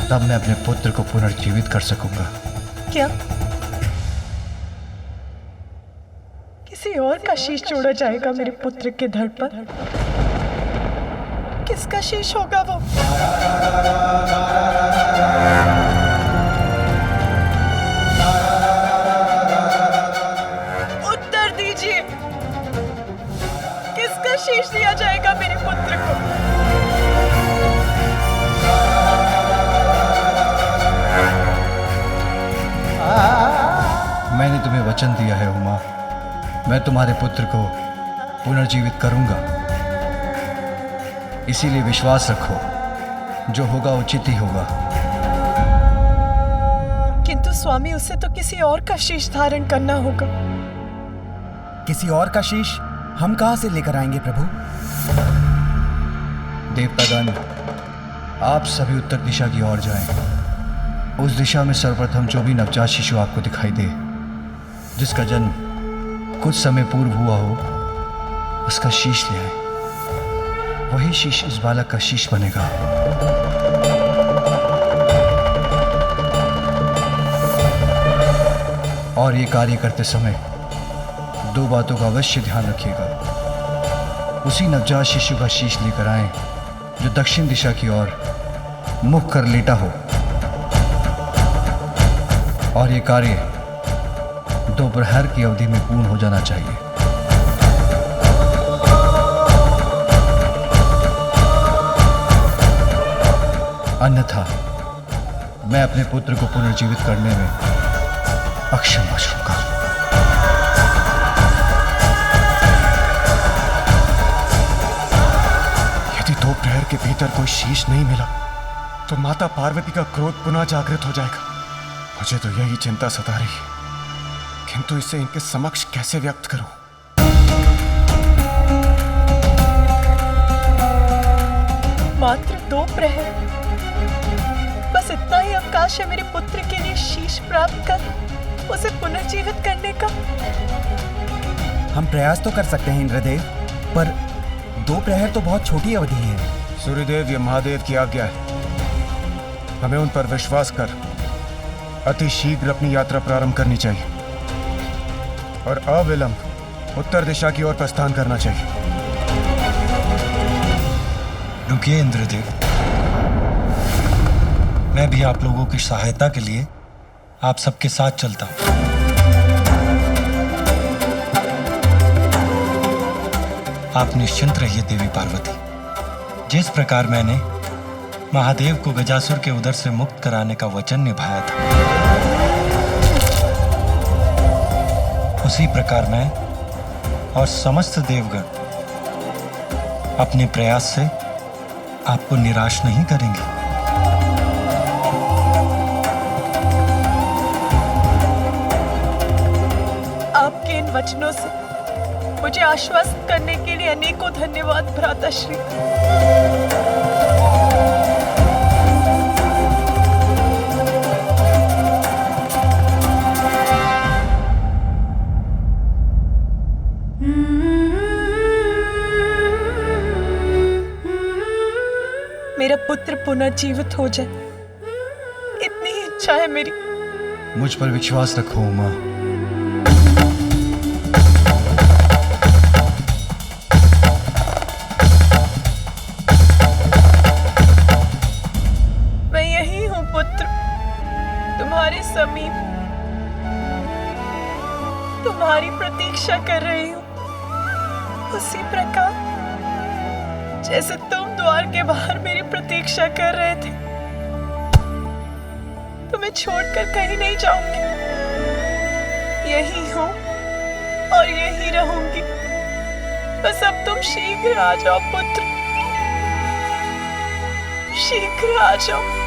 तब मैं अपने पुत्र को पुनर्जीवित कर सकूंगा। क्या किसी और का शीश जोड़ा जाएगा मेरे पुत्र के धड़ पर? किसका शीश होगा वो? उत्तर दीजिए, किसका शीश दिया जाएगा मेरे पुत्र को? मैंने तुम्हें वचन दिया है उमा, मैं तुम्हारे पुत्र को पुनर्जीवित करूंगा। इसीलिए विश्वास रखो जो होगा उचित ही होगा। किंतु स्वामी, उसे तो किसी और का शीश धारण करना होगा। किसी और का शीश हम कहां से लेकर आएंगे प्रभु? देवतागण, आप सभी उत्तर दिशा की ओर जाएं। उस दिशा में सर्वप्रथम जो भी नवजात शिशु आपको दिखाई दे, जिसका जन्म कुछ समय पूर्व हुआ हो, उसका शीश ले आए। वही शीश इस बालक का शीश बनेगा। और ये कार्य करते समय दो बातों का अवश्य ध्यान रखिएगा। उसी नवजात शिशु का शीश लेकर आए जो दक्षिण दिशा की ओर मुख कर लेटा हो, और ये कार्य दोपहर की अवधि में पूर्ण हो जाना चाहिए। अन्यथा मैं अपने पुत्र को पुनर्जीवित करने में अक्षम बचूंगा। यदि दोपहर के भीतर कोई शीश नहीं मिला तो माता पार्वती का क्रोध पुनः जागृत हो जाएगा। मुझे तो यही चिंता सता रही है, किंतु इसे इनके समक्ष कैसे व्यक्त करूं? मात्र 2 प्रहर, बस इतना ही अवकाश है मेरे पुत्र के लिए शीश प्राप्त कर उसे पुनर्जीवित करने का। हम प्रयास तो कर सकते हैं इंद्रदेव, पर 2 प्रहर तो बहुत छोटी अवधि है। सूर्यदेव, ये महादेव की आज्ञा है। हमें उन पर विश्वास कर अति शीघ्र अपनी यात्रा प्रारंभ करनी चाहिए और अविलंब उत्तर दिशा की ओर प्रस्थान करना चाहिए। रुकिए इंद्रदेव, मैं भी आप लोगों की सहायता के लिए आप सबके साथ चलता हूं। आप निश्चिंत रहिए देवी पार्वती। जिस प्रकार मैंने महादेव को गजासुर के उदर से मुक्त कराने का वचन निभाया था, उसी प्रकार मैं और समस्त देवगण अपने प्रयास से आपको निराश नहीं करेंगे। आपके इन वचनों से मुझे आश्वस्त करने के लिए अनेकों धन्यवाद भ्राताश्री। मेरा पुत्र पुनर्जीवित हो जाए, इतनी ही इच्छा है मेरी। मुझ पर विश्वास रखो उमा। मैं यही हूँ पुत्र, तुम्हारे समीप, तुम्हारी प्रतीक्षा कर रही हूँ। उसी प्रकार जैसे तुम द्वार के बाहर मेरी प्रतीक्षा कर रहे थे। तुम्हें छोड़कर कहीं नहीं जाऊंगी, यही हूं और यही रहूंगी। बस अब तुम शीघ्र आ जाओ पुत्र, शीघ्र आ जाओ।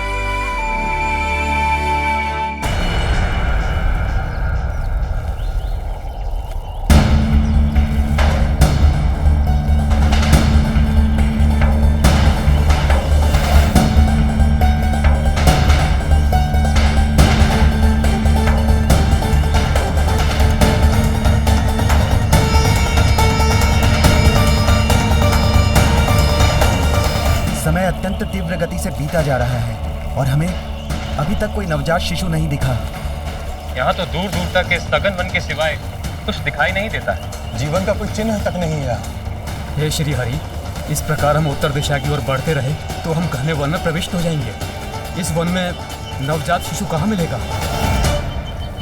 समय अत्यंत तीव्र गति से बीता जा रहा है और हमें अभी तक कोई नवजात शिशु नहीं दिखा। यहाँ तो दूर दूर तक इस सघन वन के सिवाय कुछ दिखाई नहीं देता है। जीवन का कोई चिन्ह तक नहीं है। हे श्री हरि, इस प्रकार हम उत्तर दिशा की ओर बढ़ते रहे तो हम घने वन में प्रविष्ट हो जाएंगे। इस वन में नवजात शिशु कहाँ मिलेगा?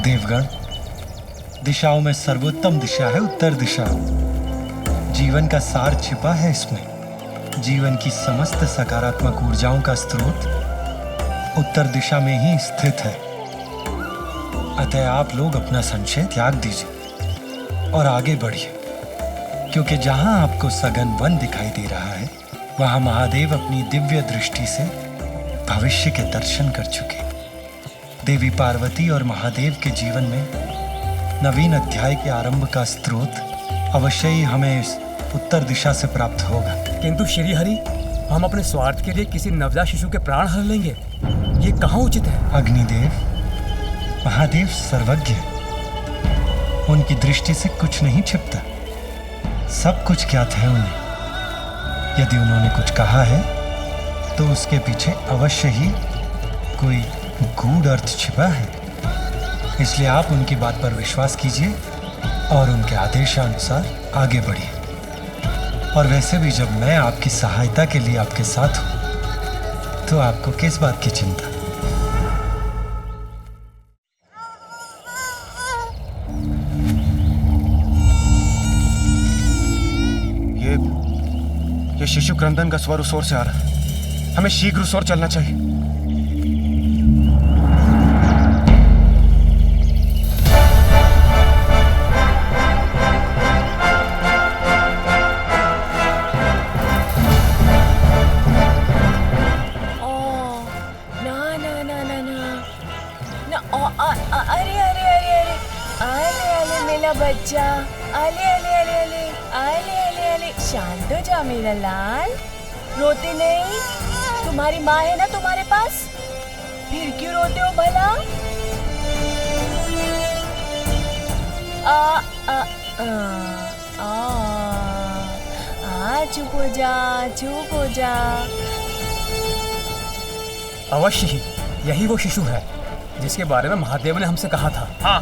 देवगण, दिशाओं में सर्वोत्तम दिशा है उत्तर दिशा। जीवन का सार छिपा है इसमें। जीवन की समस्त सकारात्मक ऊर्जाओं का स्रोत उत्तर दिशा में ही स्थित है। अतः आप लोग अपना संशय त्याग दीजिए और आगे बढ़िए, क्योंकि जहां आपको सघन वन दिखाई दे रहा है, वहां महादेव अपनी दिव्य दृष्टि से भविष्य के दर्शन कर चुके। देवी पार्वती और महादेव के जीवन में नवीन अध्याय के आरंभ का स्रोत अवश्य ही हमें इस उत्तर दिशा से प्राप्त होगा। किंतु श्री हरि, हम अपने स्वार्थ के लिए किसी नवजात शिशु के प्राण हर लेंगे, ये कहाँ उचित है? अग्निदेव, महादेव सर्वज्ञ है। उनकी दृष्टि से कुछ नहीं छिपता, सब कुछ ज्ञात है उन्हें। यदि उन्होंने कुछ कहा है तो उसके पीछे अवश्य ही कोई गूढ़ अर्थ छिपा है। इसलिए आप उनकी बात पर विश्वास कीजिए और उनके आदेशानुसार आगे बढ़िए। और वैसे भी जब मैं आपकी सहायता के लिए आपके साथ हूं, तो आपको किस बात की चिंता? ये शिशु क्रंदन का स्वर उस ओर से आ रहा है। हमें शीघ्र उस ओर चलना चाहिए। बच्चा, अले अले अले अले अले अले अले, शांत हो जा मेरा लाल, रोते नहीं। तुम्हारी माँ है ना तुम्हारे पास, फिर क्यों रोते हो भला? चुप हो जा, चुप हो जा। अवश्य ही यही वो शिशु है जिसके बारे में महादेव ने हमसे कहा था। हाँ,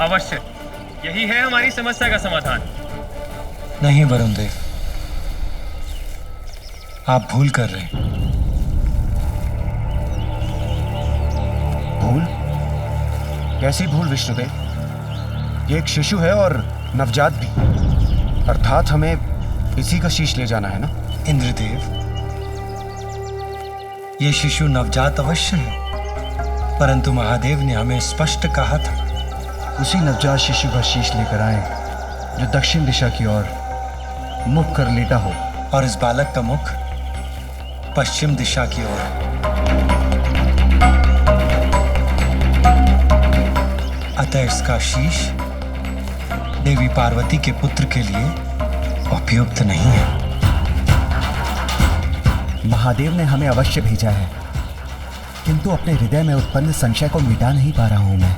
अवश्य यही है हमारी समस्या का समाधान। नहीं वरुण देव, आप भूल कर रहे हैं। भूल? कैसी भूल विष्णुदेव? ये एक शिशु है और नवजात भी, अर्थात हमें इसी का शीश ले जाना है ना? इंद्रदेव, ये शिशु नवजात अवश्य है, परंतु महादेव ने हमें स्पष्ट कहा था उसी नवजात शिशु का शीश लेकर आए जो दक्षिण दिशा की ओर मुख कर लेटा हो, और इस बालक का मुख पश्चिम दिशा की ओर है। अतः इसका शीश देवी पार्वती के पुत्र के लिए उपयुक्त नहीं है। महादेव ने हमें अवश्य भेजा है, किंतु अपने हृदय में उत्पन्न संशय को मिटा नहीं पा रहा हूं मैं।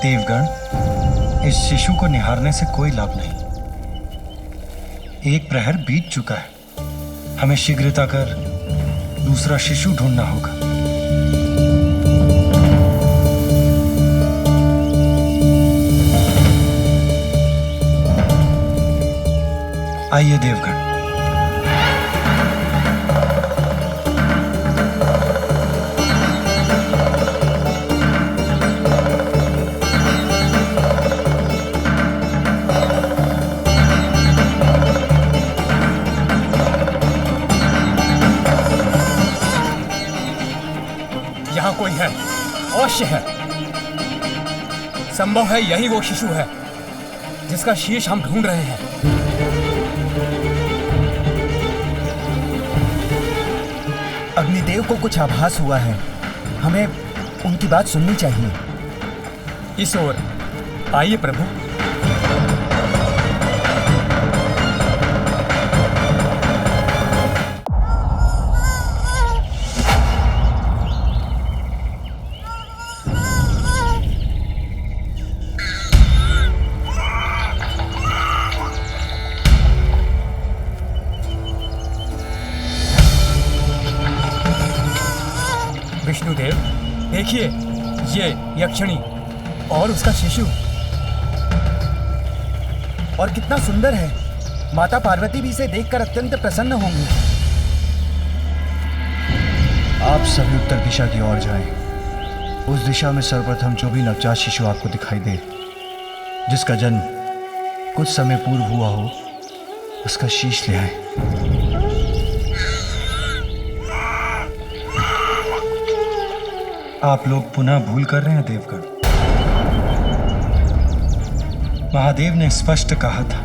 देवगण, इस शिशु को निहारने से कोई लाभ नहीं। एक प्रहर बीत चुका है, हमें शीघ्रता कर दूसरा शिशु ढूंढना होगा। आइए देवगण। यहाँ कोई है, अवश्य है। संभव है यही वो शिशु है जिसका शीश हम ढूंढ रहे हैं। अग्निदेव को कुछ आभास हुआ है, हमें उनकी बात सुननी चाहिए। इस ओर आइए प्रभु। विष्णुदेव, देखिए ये यक्षिणी और उसका शिशु, और कितना सुंदर है। माता पार्वती भी इसे देखकर अत्यंत प्रसन्न होंगी। आप सभी उत्तर दिशा की ओर जाएं। उस दिशा में सर्वप्रथम जो भी नवजात शिशु आपको दिखाई दे, जिसका जन्म कुछ समय पूर्व हुआ हो, उसका शीश ले आए। आप लोग पुनः भूल कर रहे हैं देवगण। महादेव ने स्पष्ट कहा था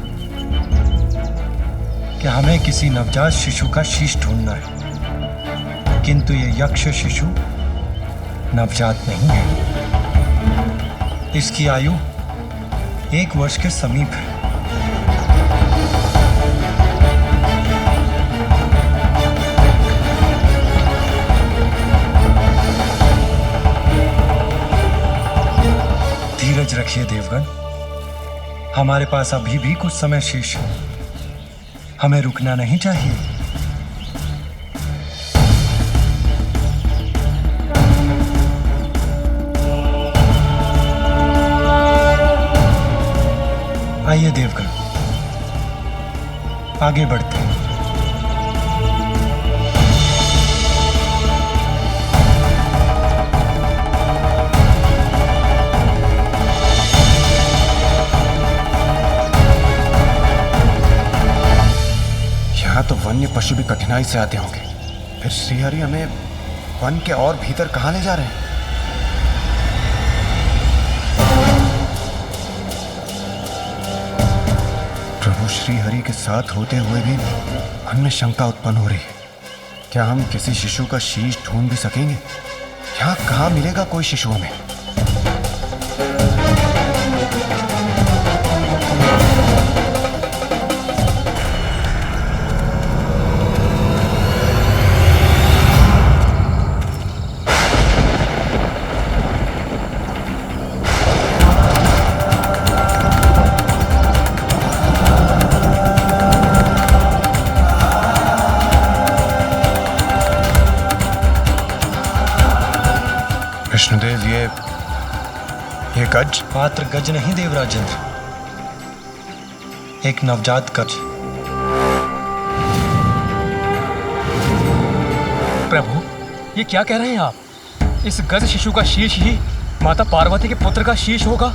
कि हमें किसी नवजात शिशु का शीश ढूंढना है, किंतु ये यक्ष शिशु नवजात नहीं है। इसकी आयु 1 वर्ष के समीप है। धीरज रखिए देवगण, हमारे पास अभी भी कुछ समय शेष है। हमें रुकना नहीं चाहिए। आइए देवगण, आगे बढ़ते हैं। यहाँ तो वन्य पशु भी कठिनाई से आते होंगे, फिर श्रीहरि हमें वन के और भीतर कहाँ ले जा रहे हैं? प्रभु श्रीहरि के साथ होते हुए भी मन में शंका उत्पन्न हो रही है। क्या हम किसी शिशु का शीश ढूंढ भी सकेंगे? यहाँ कहाँ मिलेगा कोई शिशु हमें? विष्णुदेव, ये गज? मात्र गज नहीं देवराजेंद्र, एक नवजात गज। प्रभु, ये क्या कह रहे हैं आप? इस गज शिशु का शीश ही माता पार्वती के पुत्र का शीश होगा?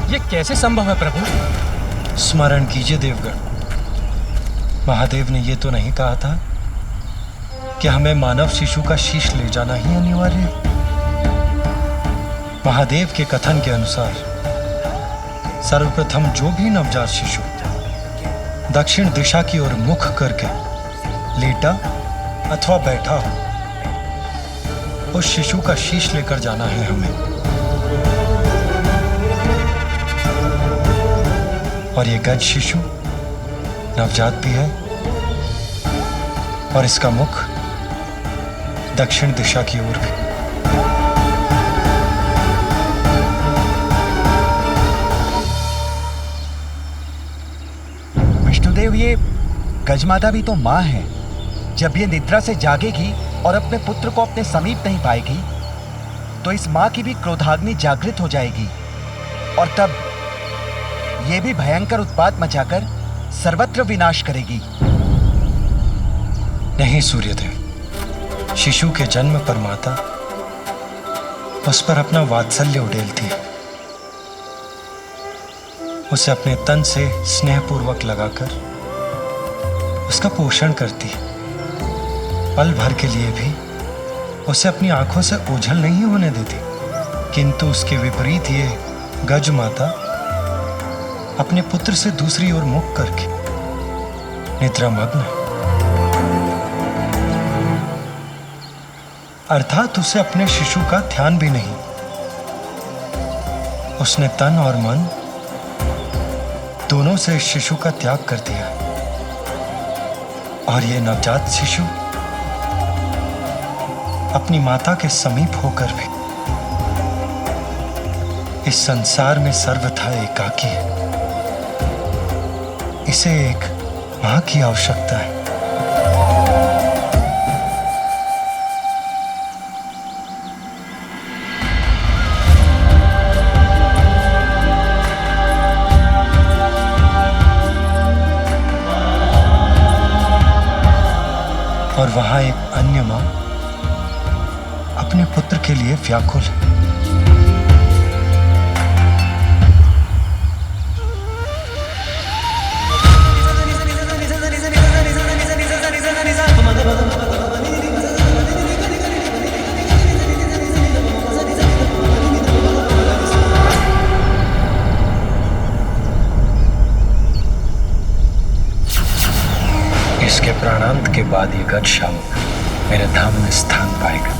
ये कैसे संभव है प्रभु? स्मरण कीजिए देवगण, महादेव ने ये तो नहीं कहा था कि हमें मानव शिशु का शीश ले जाना ही अनिवार्य है। महादेव के कथन के अनुसार सर्वप्रथम जो भी नवजात शिशु दक्षिण दिशा की ओर मुख करके लेटा अथवा बैठा हो, उस शिशु का शीश लेकर जाना है हमें। और ये गज शिशु नवजात भी है और इसका मुख दक्षिण दिशा की ओर भी। विष्णुदेव, ये गजमाता भी तो माँ है। जब ये निद्रा से जागेगी और अपने पुत्र को अपने समीप नहीं पाएगी तो इस माँ की भी क्रोधाग्नि जागृत हो जाएगी और तब ये भी भयंकर उत्पात मचाकर सर्वत्र विनाश करेगी। नहीं सूर्यदेव, शिशु के जन्म पर माता उस पर अपना वात्सल्य उड़ेलती है, उसे अपने तन से स्नेहपूर्वक लगाकर उसका पोषण करती है। पल भर के लिए भी उसे अपनी आंखों से ओझल नहीं होने देती। किंतु उसके विपरीत ये गज माता अपने पुत्र से दूसरी ओर मुख करके निद्रामग्न है, अर्थात उसे अपने शिशु का ध्यान भी नहीं। उसने तन और मन दोनों से शिशु का त्याग कर दिया और ये नवजात शिशु अपनी माता के समीप होकर भी इस संसार में सर्वथा एकाकी है। इसे एक मां की आवश्यकता है। और वहां एक अन्य मां अपने पुत्र के लिए व्याकुल है। गज शावक मेरे धाम में स्थान पाएगा।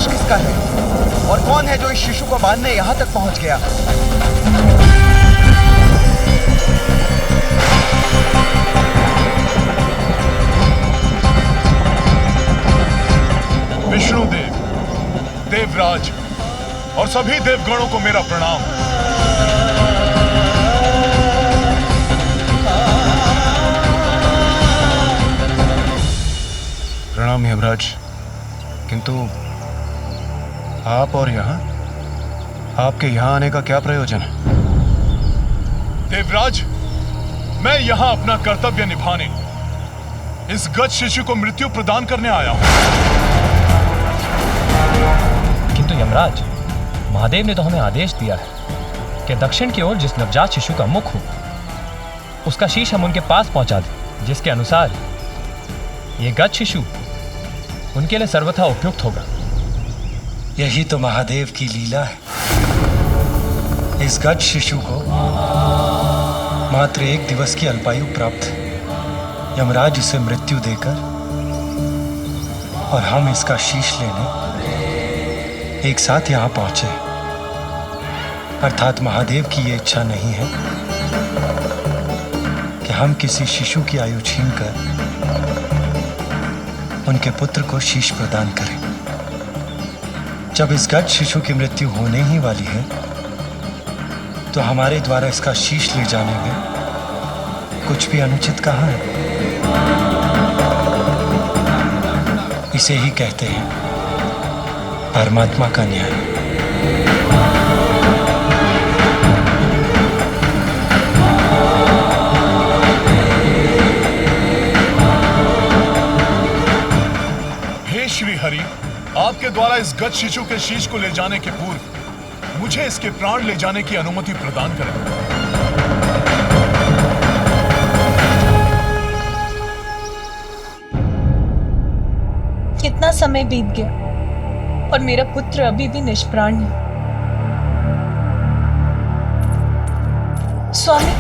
किसका है और कौन है जो इस शिशु को बांधने यहां तक पहुंच गया? विष्णुदेव, देवराज और सभी देवगणों को मेरा प्रणाम। प्रणाम यमराज, किंतु आप और यहां, आपके यहां आने का क्या प्रयोजन है? देवराज, मैं यहां अपना कर्तव्य निभाने, इस गज शिशु को मृत्यु प्रदान करने आया हूं। किंतु यमराज, महादेव ने तो हमें आदेश दिया है कि दक्षिण की ओर जिस नवजात शिशु का मुख हो, उसका शीश हम उनके पास पहुंचा दें, जिसके अनुसार ये गज शिशु उनके लिए सर्वथा उपयुक्त होगा। यही तो महादेव की लीला है। इस गज शिशु को मात्र 1 दिवस की अल्पायु प्राप्त है। यमराज इसे मृत्यु देकर और हम इसका शीश लेने एक साथ यहां पहुंचे। अर्थात महादेव की ये इच्छा नहीं है कि हम किसी शिशु की आयु छीनकर उनके पुत्र को शीश प्रदान करें। जब इस गज शिशु की मृत्यु होने ही वाली है, तो हमारे द्वारा इसका शीश ले जाने में कुछ भी अनुचित कहाँ है? इसे ही कहते हैं परमात्मा का न्याय। हे श्री हरि, आपके द्वारा इस गज शिशु के शीश को ले जाने के पूर्व मुझे इसके प्राण ले जाने की अनुमति प्रदान करें। कितना समय बीत गया और मेरा पुत्र अभी भी निष्प्राण है। स्वामी,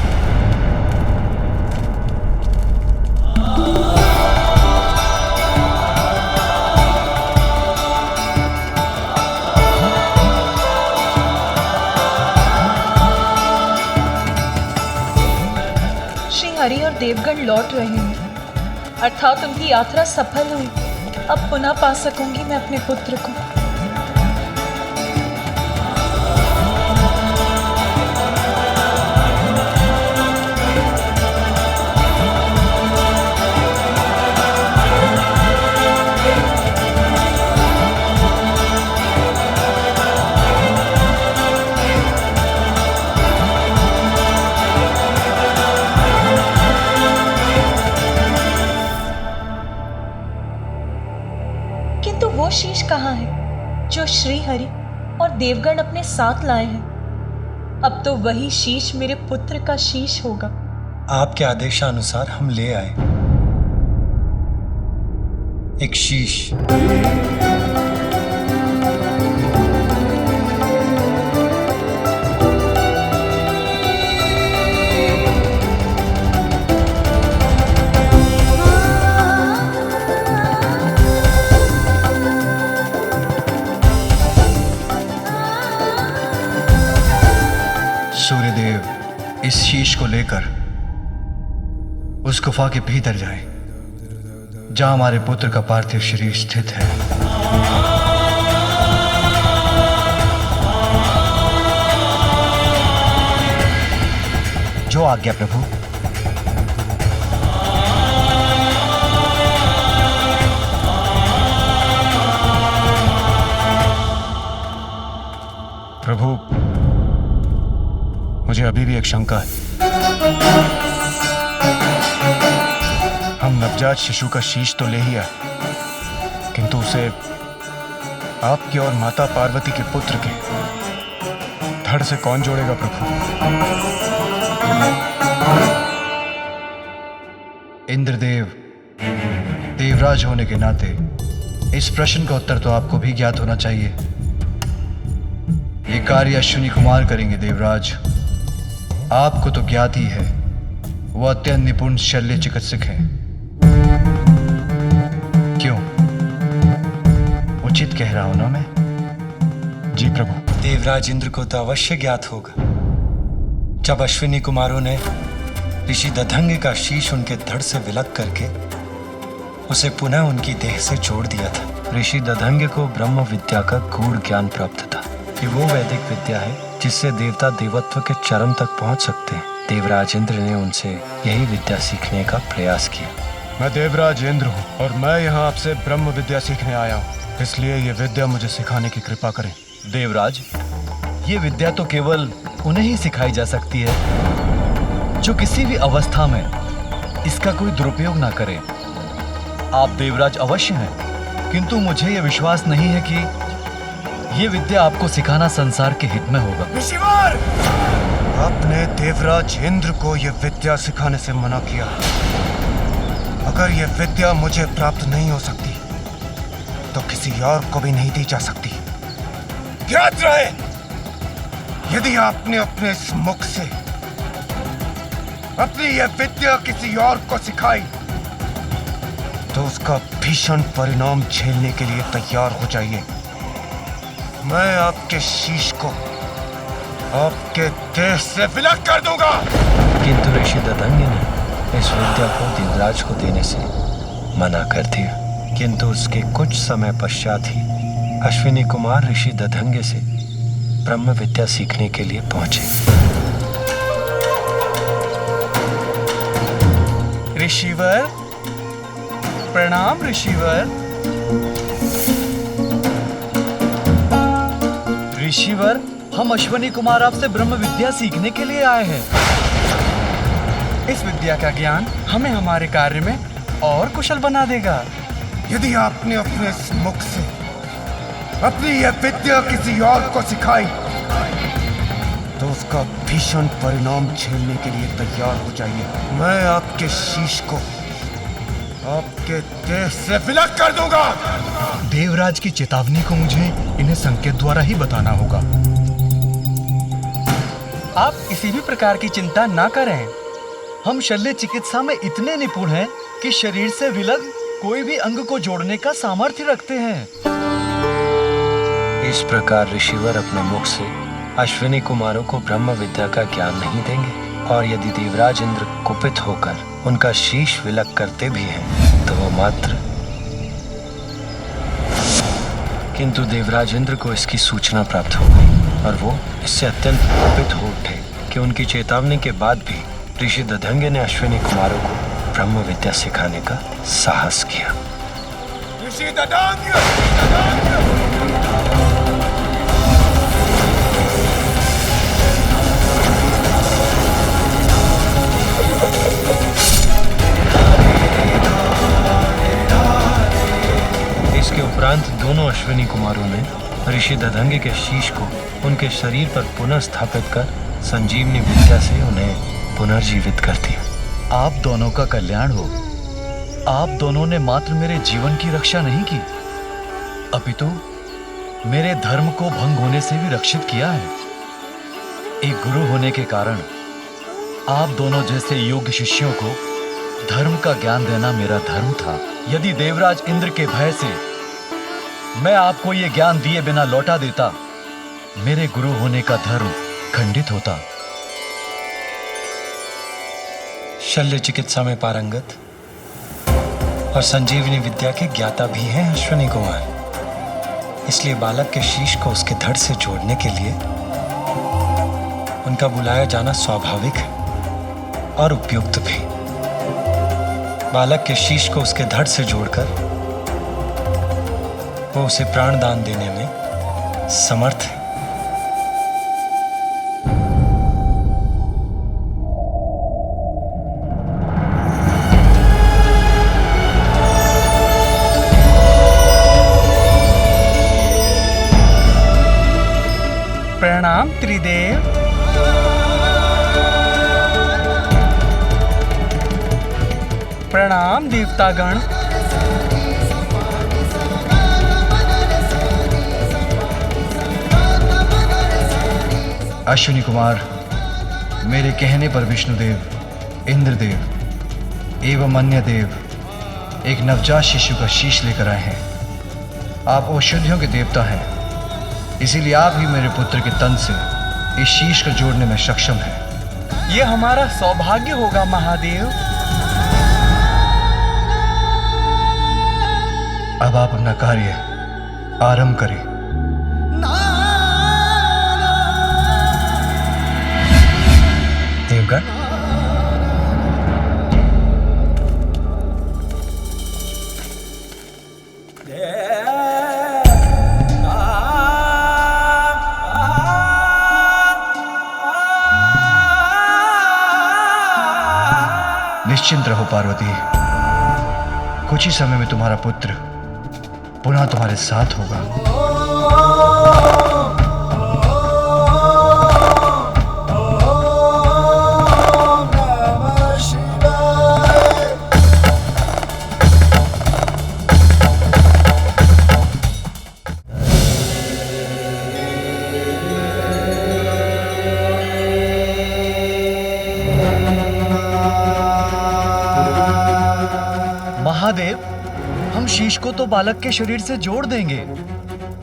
हरि और देवगण लौट रहे हैं, अर्थात उनकी यात्रा सफल हुई। अब पुनः पा सकूंगी मैं अपने पुत्र को। वो शीश कहाँ है जो श्री हरि और देवगण अपने साथ लाए हैं? अब तो वही शीश मेरे पुत्र का शीश होगा। आपके आदेशानुसार हम ले आए एक शीश। सूर्यदेव इस शीश को लेकर उस गुफा के भीतर जाएं, जहां हमारे पुत्र का पार्थिव शरीर स्थित है। जो आज्ञा प्रभु। प्रभु, मुझे अभी भी एक शंका है। हम नवजात शिशु का शीश तो ले ही आए, किंतु उसे आपके और माता पार्वती के पुत्र के धड़ से कौन जोड़ेगा प्रभु? इंद्रदेव, देवराज होने के नाते इस प्रश्न का उत्तर तो आपको भी ज्ञात होना चाहिए। ये कार्य अश्विनी कुमार करेंगे देवराज। आपको तो ज्ञात ही है, वो अत्यंत निपुण शल्य चिकित्सक हैं। क्यों, उचित कह रहा हूं ना मैं? जी प्रभु। देवराज इंद्र को तो अवश्य ज्ञात होगा जब अश्विनी कुमारों ने ऋषि दधंग का शीश उनके धड़ से विलग करके उसे पुनः उनकी देह से जोड़ दिया था। ऋषि दधंग को ब्रह्म विद्या का गूढ़ ज्ञान प्राप्त था। ये वो वैदिक विद्या है जिससे देवता देवत्व के चरम तक पहुंच सकते हैं। देवराज इंद्र ने उनसे यही विद्या सीखने का प्रयास किया। मैं देवराज इंद्र हूँ और मैं यहाँ आपसे ब्रह्म विद्या सीखने आया हूँ, इसलिए ये विद्या मुझे सिखाने की कृपा करें। देवराज, ये विद्या तो केवल उन्हें ही सिखाई जा सकती है जो किसी भी अवस्था में इसका कोई दुरुपयोग ना करे। आप देवराज अवश्य हैं, किंतु मुझे यह विश्वास नहीं है कि ये विद्या आपको सिखाना संसार के हित में होगा। ऋषिवर, आपने देवराज इंद्र को यह विद्या सिखाने से मना किया। अगर यह विद्या मुझे प्राप्त नहीं हो सकती तो किसी और को भी नहीं दी जा सकती। याद रहे, यदि आपने अपने इस मुख से अपनी यह विद्या किसी और को सिखाई तो उसका भीषण परिणाम झेलने के लिए तैयार हो जाइए। मैं आपके शीश को आपके देह से विलग कर दूंगा। किंतु ऋषि दधंग ने इस विद्या को देवराज को देने से मना कर दिया। किंतु उसके कुछ समय पश्चात ही अश्विनी कुमार ऋषि दधंग से ब्रह्म विद्या सीखने के लिए पहुंचे। ऋषिवर, प्रणाम ऋषिवर। ऋषिवर, हम अश्विनी कुमार आपसे ब्रह्म विद्या सीखने के लिए आए हैं। इस विद्या का ज्ञान हमें हमारे कार्य में और कुशल बना देगा। यदि आपने अपने इस मुख से अपनी यह विद्या किसी और को सिखाई तो उसका भीषण परिणाम झेलने के लिए तैयार हो जाइए। मैं आपके शीश को आपके देह से विलग कर दूंगा। देवराज की चेतावनी को मुझे इन्हें संकेत द्वारा ही बताना होगा। आप किसी भी प्रकार की चिंता ना करें। हम शल्य चिकित्सा में इतने निपुण हैं कि शरीर से विलग कोई भी अंग को जोड़ने का सामर्थ्य रखते हैं। इस प्रकार ऋषिवर अपने मुख से अश्विनी कुमारों को ब्रह्म विद्या का ज्ञान नहीं देंगे, और यदि देवराज इंद्र कुपित होकर उनका शीश विलग करते भी हैं तो वो मात्र। किंतु देवराज इंद्र को इसकी सूचना प्राप्त हो गई और वो इससे अत्यंत कुपित हो उठे कि उनकी चेतावनी के बाद भी ऋषि दधंग ने अश्विनी कुमारों को ब्रह्म विद्या सिखाने का साहस किया। ऋषि दधंग! इसके उपरांत दोनों अश्विनी कुमारों ने ऋषि दधंग के शीश को उनके शरीर पर पुनः स्थापित कर संजीवनी विद्या से उन्हें पुनर्जीवित कर दिया। आप दोनों का कल्याण हो। आप दोनों ने मात्र मेरे जीवन की रक्षा नहीं की, अपितु मेरे धर्म को भंग होने से भी रक्षित किया है। एक गुरु होने के कारण आप दोनों जैसे योग्य शिष्यों को धर्म का ज्ञान देना मेरा धर्म था। यदि देवराज इंद्र के भय से मैं आपको ये ज्ञान दिए बिना लौटा देता, मेरे गुरु होने का धर्म खंडित होता। शल्य चिकित्सा में पारंगत और संजीवनी विद्या के ज्ञाता भी हैं अश्विनी कुमार, इसलिए बालक के शीश को उसके धड़ से जोड़ने के लिए उनका बुलाया जाना स्वाभाविक है और उपयुक्त भी। बालक के शीश को उसके धड़ से जोड़कर वो उसे प्राण दान देने में समर्थ है। प्रणाम प्रणाम त्रिदेव। प्रणाम देवतागण। अश्विनी कुमार, मेरे कहने पर विष्णुदेव, इंद्रदेव एवं अन्य देव एक नवजात शिशु का शीश लेकर आए हैं। आप औषधियों के देवता हैं, इसीलिए आप ही मेरे पुत्र के तन से इस शीश को जोड़ने में सक्षम हैं। ये हमारा सौभाग्य होगा महादेव। अब आप अपना कार्य आरंभ करें। देवगण, निश्चिंत रहो पार्वती, कुछ ही समय में तुम्हारा पुत्र पुनः तुम्हारे साथ होगा। महादेव, हम शीश को तो बालक के शरीर से जोड़ देंगे,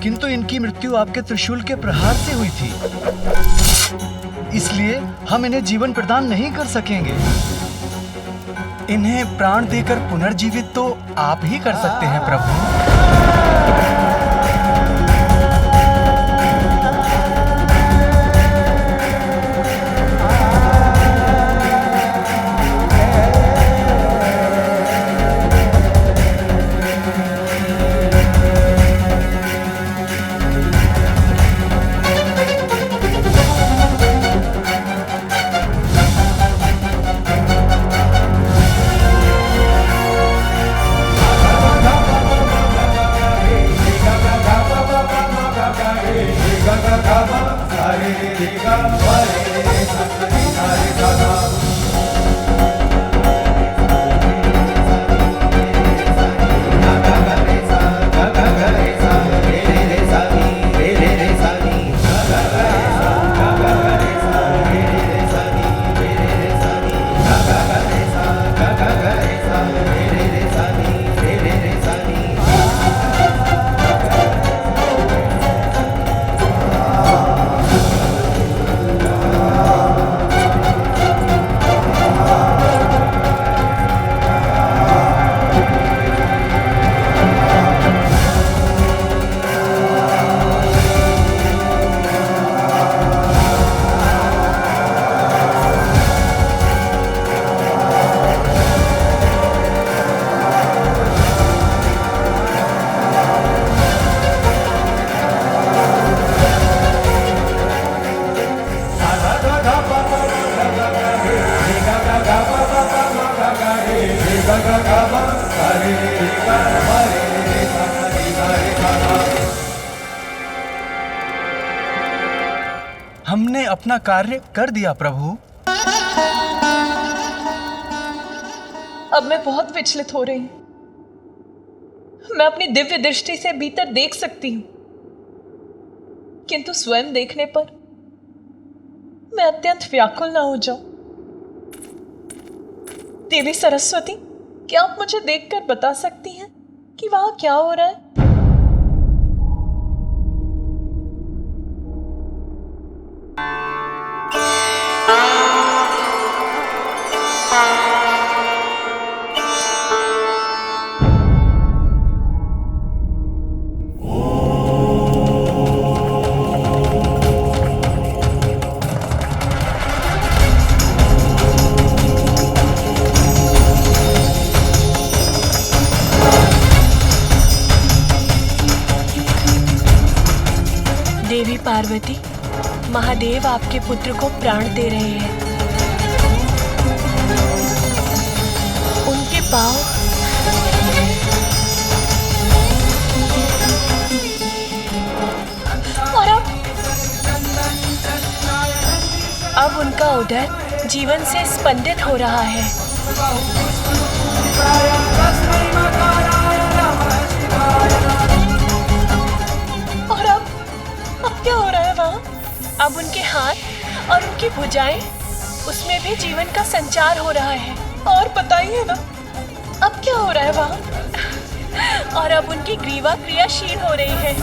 किंतु इनकी मृत्यु आपके त्रिशूल के प्रहार से हुई थी, इसलिए हम इन्हें जीवन प्रदान नहीं कर सकेंगे। इन्हें प्राण देकर पुनर्जीवित तो आप ही कर सकते हैं प्रभु। हमने अपना कार्य कर दिया प्रभु। अब मैं बहुत विचलित हो रही हूं। मैं अपनी दिव्य दृष्टि से भीतर देख सकती हूं, किंतु स्वयं देखने पर मैं अत्यंत व्याकुल ना हो जाऊं। देवी सरस्वती, क्या आप मुझे देखकर बता सकती हैं कि वहां क्या हो रहा है? देवी पार्वती, महादेव आपके पुत्र को प्राण दे रहे हैं। उनके पांव और अब का उदर जीवन से स्पंदित हो रहा है। और अब क्या हो रहा है वहाँ? अब उनके हाथ और उनकी भुजाएं, उसमें भी जीवन का संचार हो रहा है। और बताइए ना, अब क्या हो रहा है वहाँ? और अब उनकी ग्रीवा क्रियाशील हो रही है।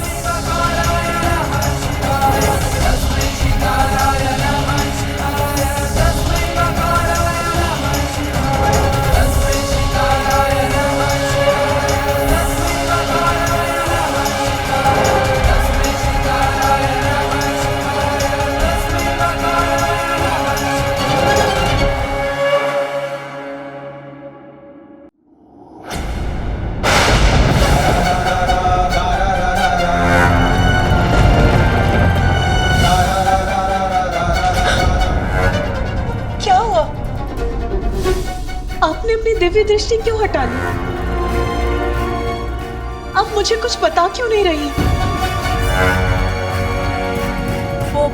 आपने अपनी दिव्य दृष्टि क्यों हटा ली? आप मुझे कुछ बता क्यों नहीं रही? वो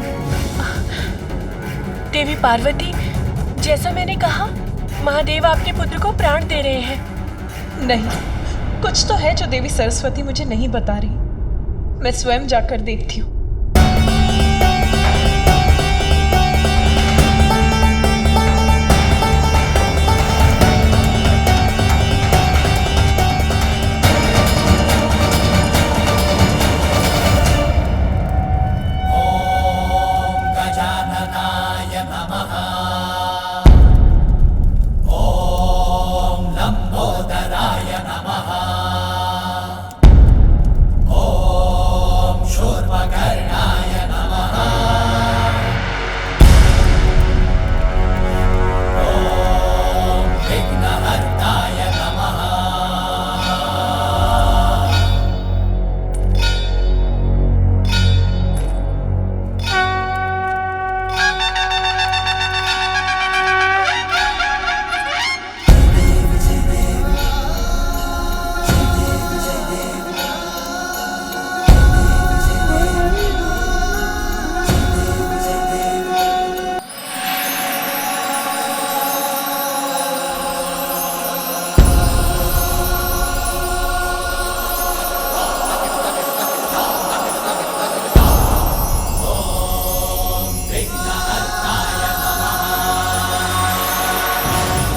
देवी पार्वती, जैसा मैंने कहा, महादेव आपके पुत्र को प्राण दे रहे हैं। नहीं, कुछ तो है जो देवी सरस्वती मुझे नहीं बता रही। मैं स्वयं जाकर देखती हूँ।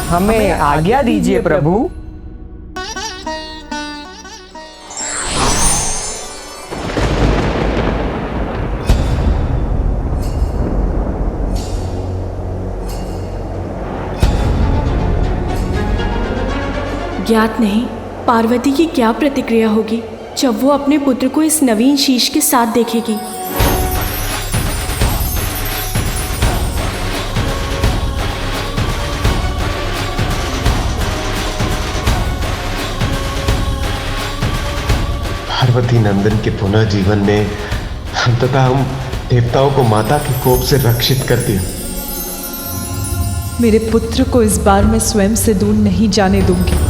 हमें आज्ञा दीजिए प्रभु। ज्ञात नहीं पार्वती की क्या प्रतिक्रिया होगी जब वो अपने पुत्र को इस नवीन शीश के साथ देखेगी। पार्वती नंदन के पुनः जीवन ने अंततः हम देवताओं को माता के कोप से रक्षित कर दिया। मेरे पुत्र को इस बार मैं स्वयं से दूर नहीं जाने दूंगी।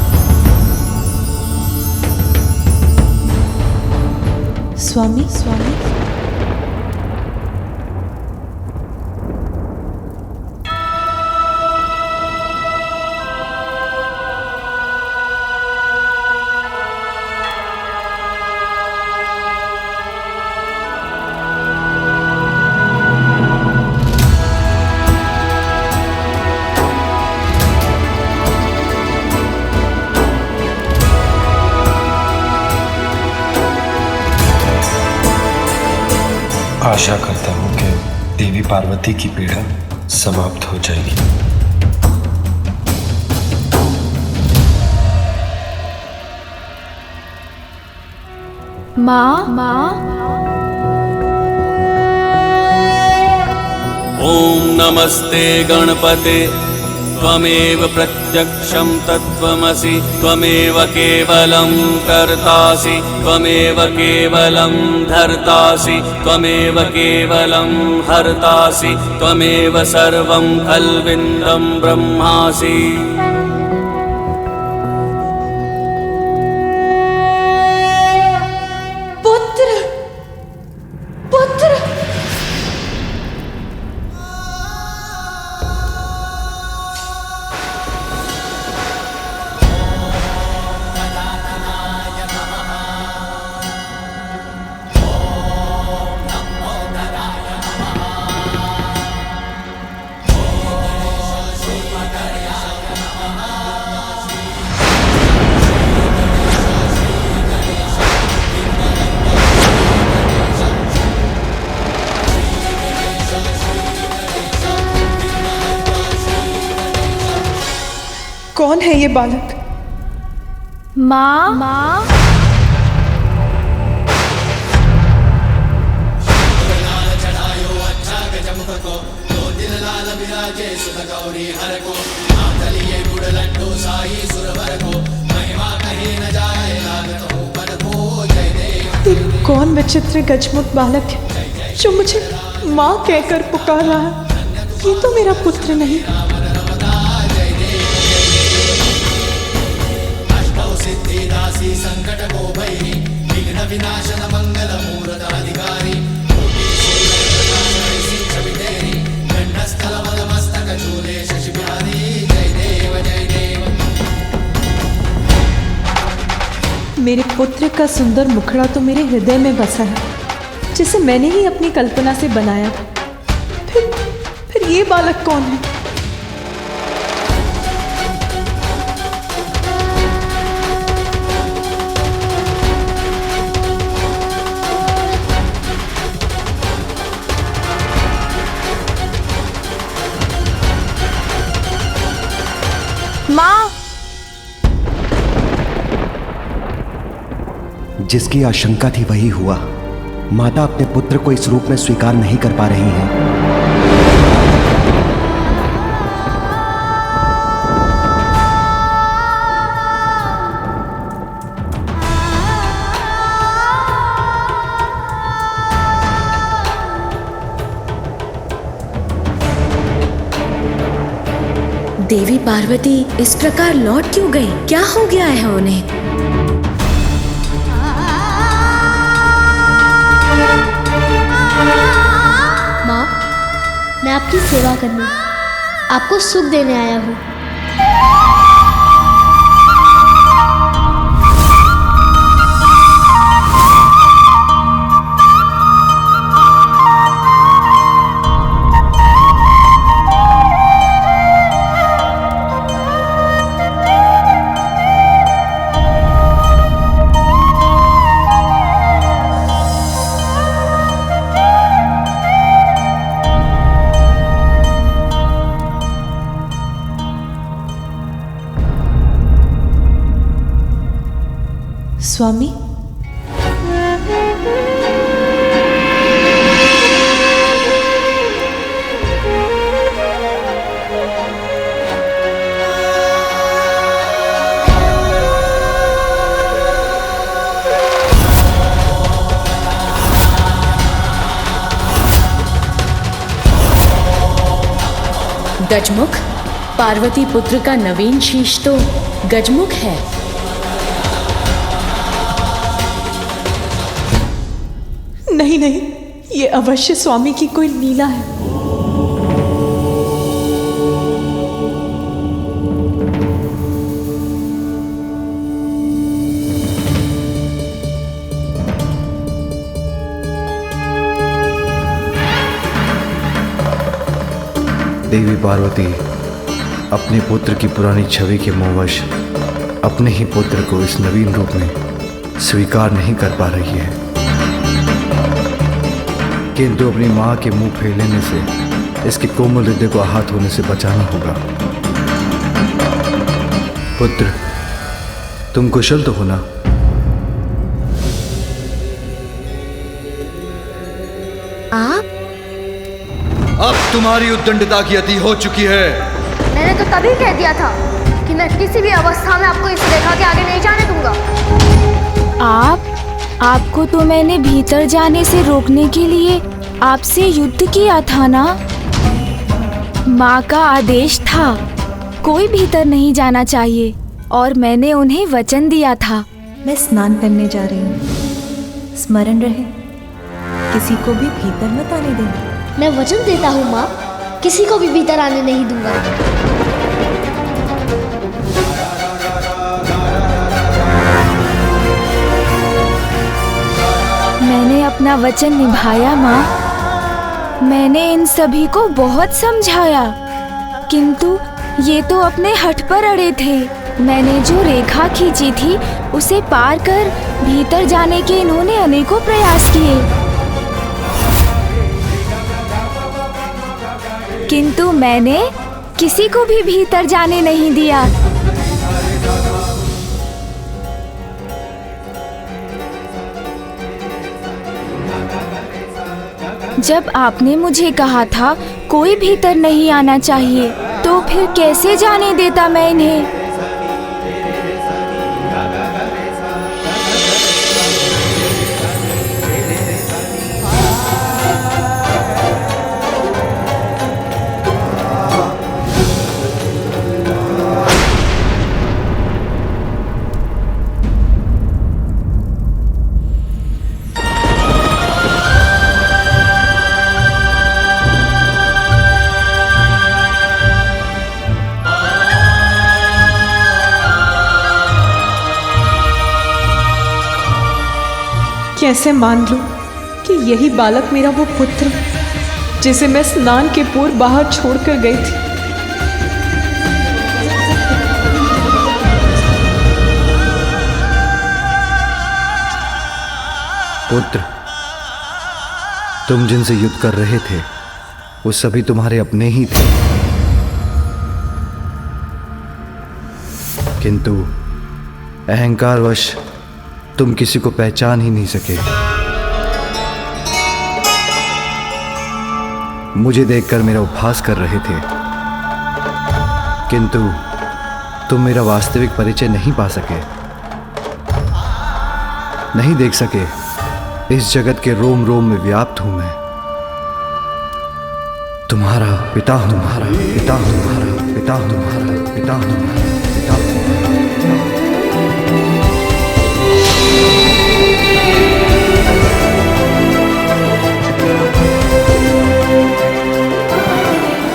स्वामी, स्वामी, आशा करता हूँ कि देवी पार्वती की पीड़ा समाप्त हो जाएगी। माँ। ओम नमस्ते गणपते त्वमेव प्रत्यक्षं तत्त्वमसि त्वमेव केवलं कर्तासि त्वमेव केवलं धर्तासि त्वमेव केवलं हर्तासि त्वमेव सर्वं कल्विन्दं ब्रह्मासि। कौन है ये बालक? माँ माँ ये कौन विचित्र गजमुख बालक है जो मुझे माँ कहकर पुकार रहा है? ये तो मेरा पुत्र नहीं। मेरे पुत्र का सुंदर मुखड़ा तो मेरे हृदय में बसा है, जिसे मैंने ही अपनी कल्पना से बनाया था। फिर ये बालक कौन है? माँ, जिसकी आशंका थी वही हुआ। माता अपने पुत्र को इस रूप में स्वीकार नहीं कर पा रही हैं। देवी पार्वती इस प्रकार लौट क्यों गई? क्या हो गया है उन्हें? माँ, मैं आपकी सेवा करने, आपको सुख देने आया हूँ। स्वामी, गजमुख, पार्वती पुत्र का नवीन शीश तो गजमुख है। नहीं नहीं, ये अवश्य स्वामी की कोई लीला है। देवी पार्वती अपने पुत्र की पुरानी छवि के मोहवश अपने ही पुत्र को इस नवीन रूप में स्वीकार नहीं कर पा रही है, किंतु अपनी मां के मुंह फेरने से इसके कोमल हृदय को आहत होने से बचाना होगा। पुत्र, तुम कुशल तो हो ना? आप? अब तुम्हारी उद्दंडता की अति हो चुकी है। मैंने तो तभी कह दिया था कि मैं किसी भी अवस्था में आपको इस रेखा के आगे नहीं जाने दूंगा। आपको तो मैंने भीतर जाने से रोकने के लिए आपसे युद्ध किया था ना? माँ का आदेश था कोई भीतर नहीं जाना चाहिए और मैंने उन्हें वचन दिया था। मैं स्नान करने जा रही हूँ, स्मरण रहे किसी को भी भीतर मत आने देना। मैं वचन देता हूँ माँ, किसी को भी भीतर आने नहीं दूंगा। मैंने अपना वचन निभाया माँ। मैंने इन सभी को बहुत समझाया, किंतु ये तो अपने हठ पर अड़े थे। मैंने जो रेखा खींची थी उसे पार कर भीतर जाने के इन्होंने अनेकों प्रयास किए, किंतु मैंने किसी को भी भीतर जाने नहीं दिया। जब आपने मुझे कहा था कोई भीतर नहीं आना चाहिए, तो फिर कैसे जाने देता मैं इन्हें? कैसे मान लूं कि यही बालक मेरा वो पुत्र जिसे मैं स्नान के पूर्व बाहर छोड़कर गई थी। पुत्र, तुम जिनसे युद्ध कर रहे थे वो सभी तुम्हारे अपने ही थे, किंतु अहंकारवश तुम किसी को पहचान ही नहीं सके। मुझे देखकर मेरा उपहास कर रहे थे, किंतु तुम मेरा वास्तविक परिचय नहीं पा सके, नहीं देख सके। इस जगत के रोम रोम में व्याप्त हूं मैं। तुम्हारा पिता हूं, तुम्हारा पिता हूं, तुम्हारा पिता हूं, तुम्हारा पिता हूं, तुम्हारा पिता हूं।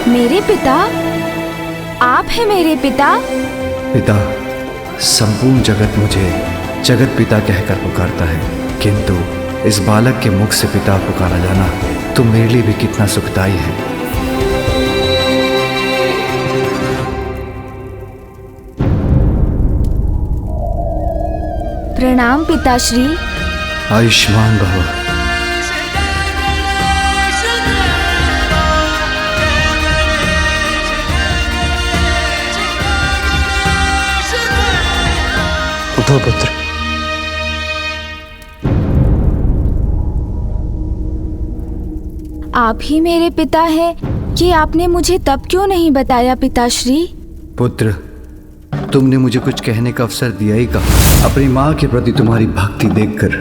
मेरे पिता? आप हैं मेरे पिता? पिता, संपूर्ण जगत मुझे जगत पिता कहकर पुकारता है, किंतु इस बालक के मुख से पिता पुकारा जाना तो मेरे लिए भी कितना सुखदायी है। प्रणाम पिताश्री। आयुष्मान भव। उठो पुत्र। आप ही मेरे पिता हैं कि आपने मुझे तब क्यों नहीं बताया पिताश्री? पुत्र, तुमने मुझे कुछ कहने का अवसर दिया ही कहा। अपनी माँ के प्रति तुम्हारी भक्ति देखकर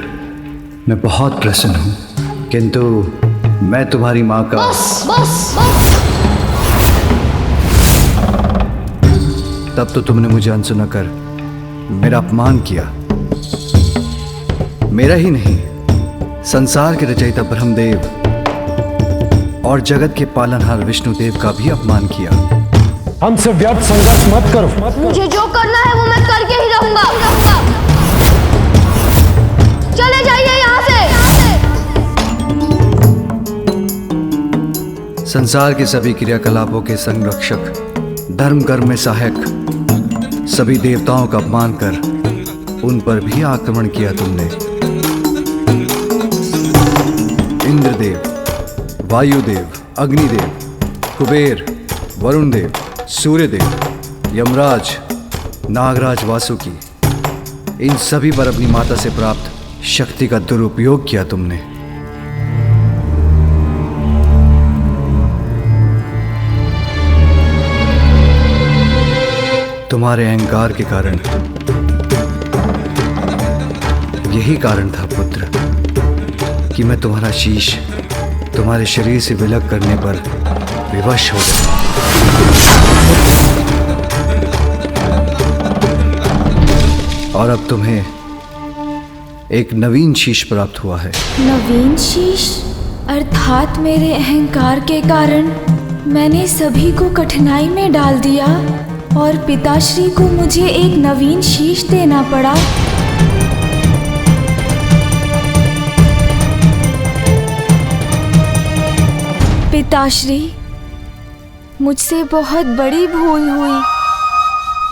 मैं बहुत प्रसन्न हूँ, किंतु मैं तुम्हारी माँ का तब तो तुमने मुझे अनसुना कर मेरा अपमान किया। मेरा ही नहीं, संसार के रचयिता ब्रह्मदेव और जगत के पालनहार विष्णुदेव का भी अपमान किया। हमसे व्यर्थ संघर्ष मत करो। मुझे जो करना है वो मैं करके ही रहूंगा। चले जाइए यहाँ से। संसार के सभी क्रियाकलापों के संरक्षक, धर्म कर्म में सहायक, सभी देवताओं का अपमान कर उन पर भी आक्रमण किया तुमने। इंद्रदेव, वायुदेव, अग्निदेव, कुबेर, वरुण देव, सूर्यदेव, यमराज, नागराज, वासुकी, इन सभी पर अपनी माता से प्राप्त शक्ति का दुरुपयोग किया तुमने। तुम्हारे अहंकार के कारण, यही कारण था पुत्र कि मैं तुम्हारा शीश तुम्हारे शरीर से विलग करने पर विवश हो गया। और अब तुम्हें एक नवीन शीश प्राप्त हुआ है। नवीन शीश? अर्थात मेरे अहंकार के कारण मैंने सभी को कठिनाई में डाल दिया और पिताश्री को मुझे एक नवीन शीश देना पड़ा। पिताश्री, मुझसे बहुत बड़ी भूल हुई।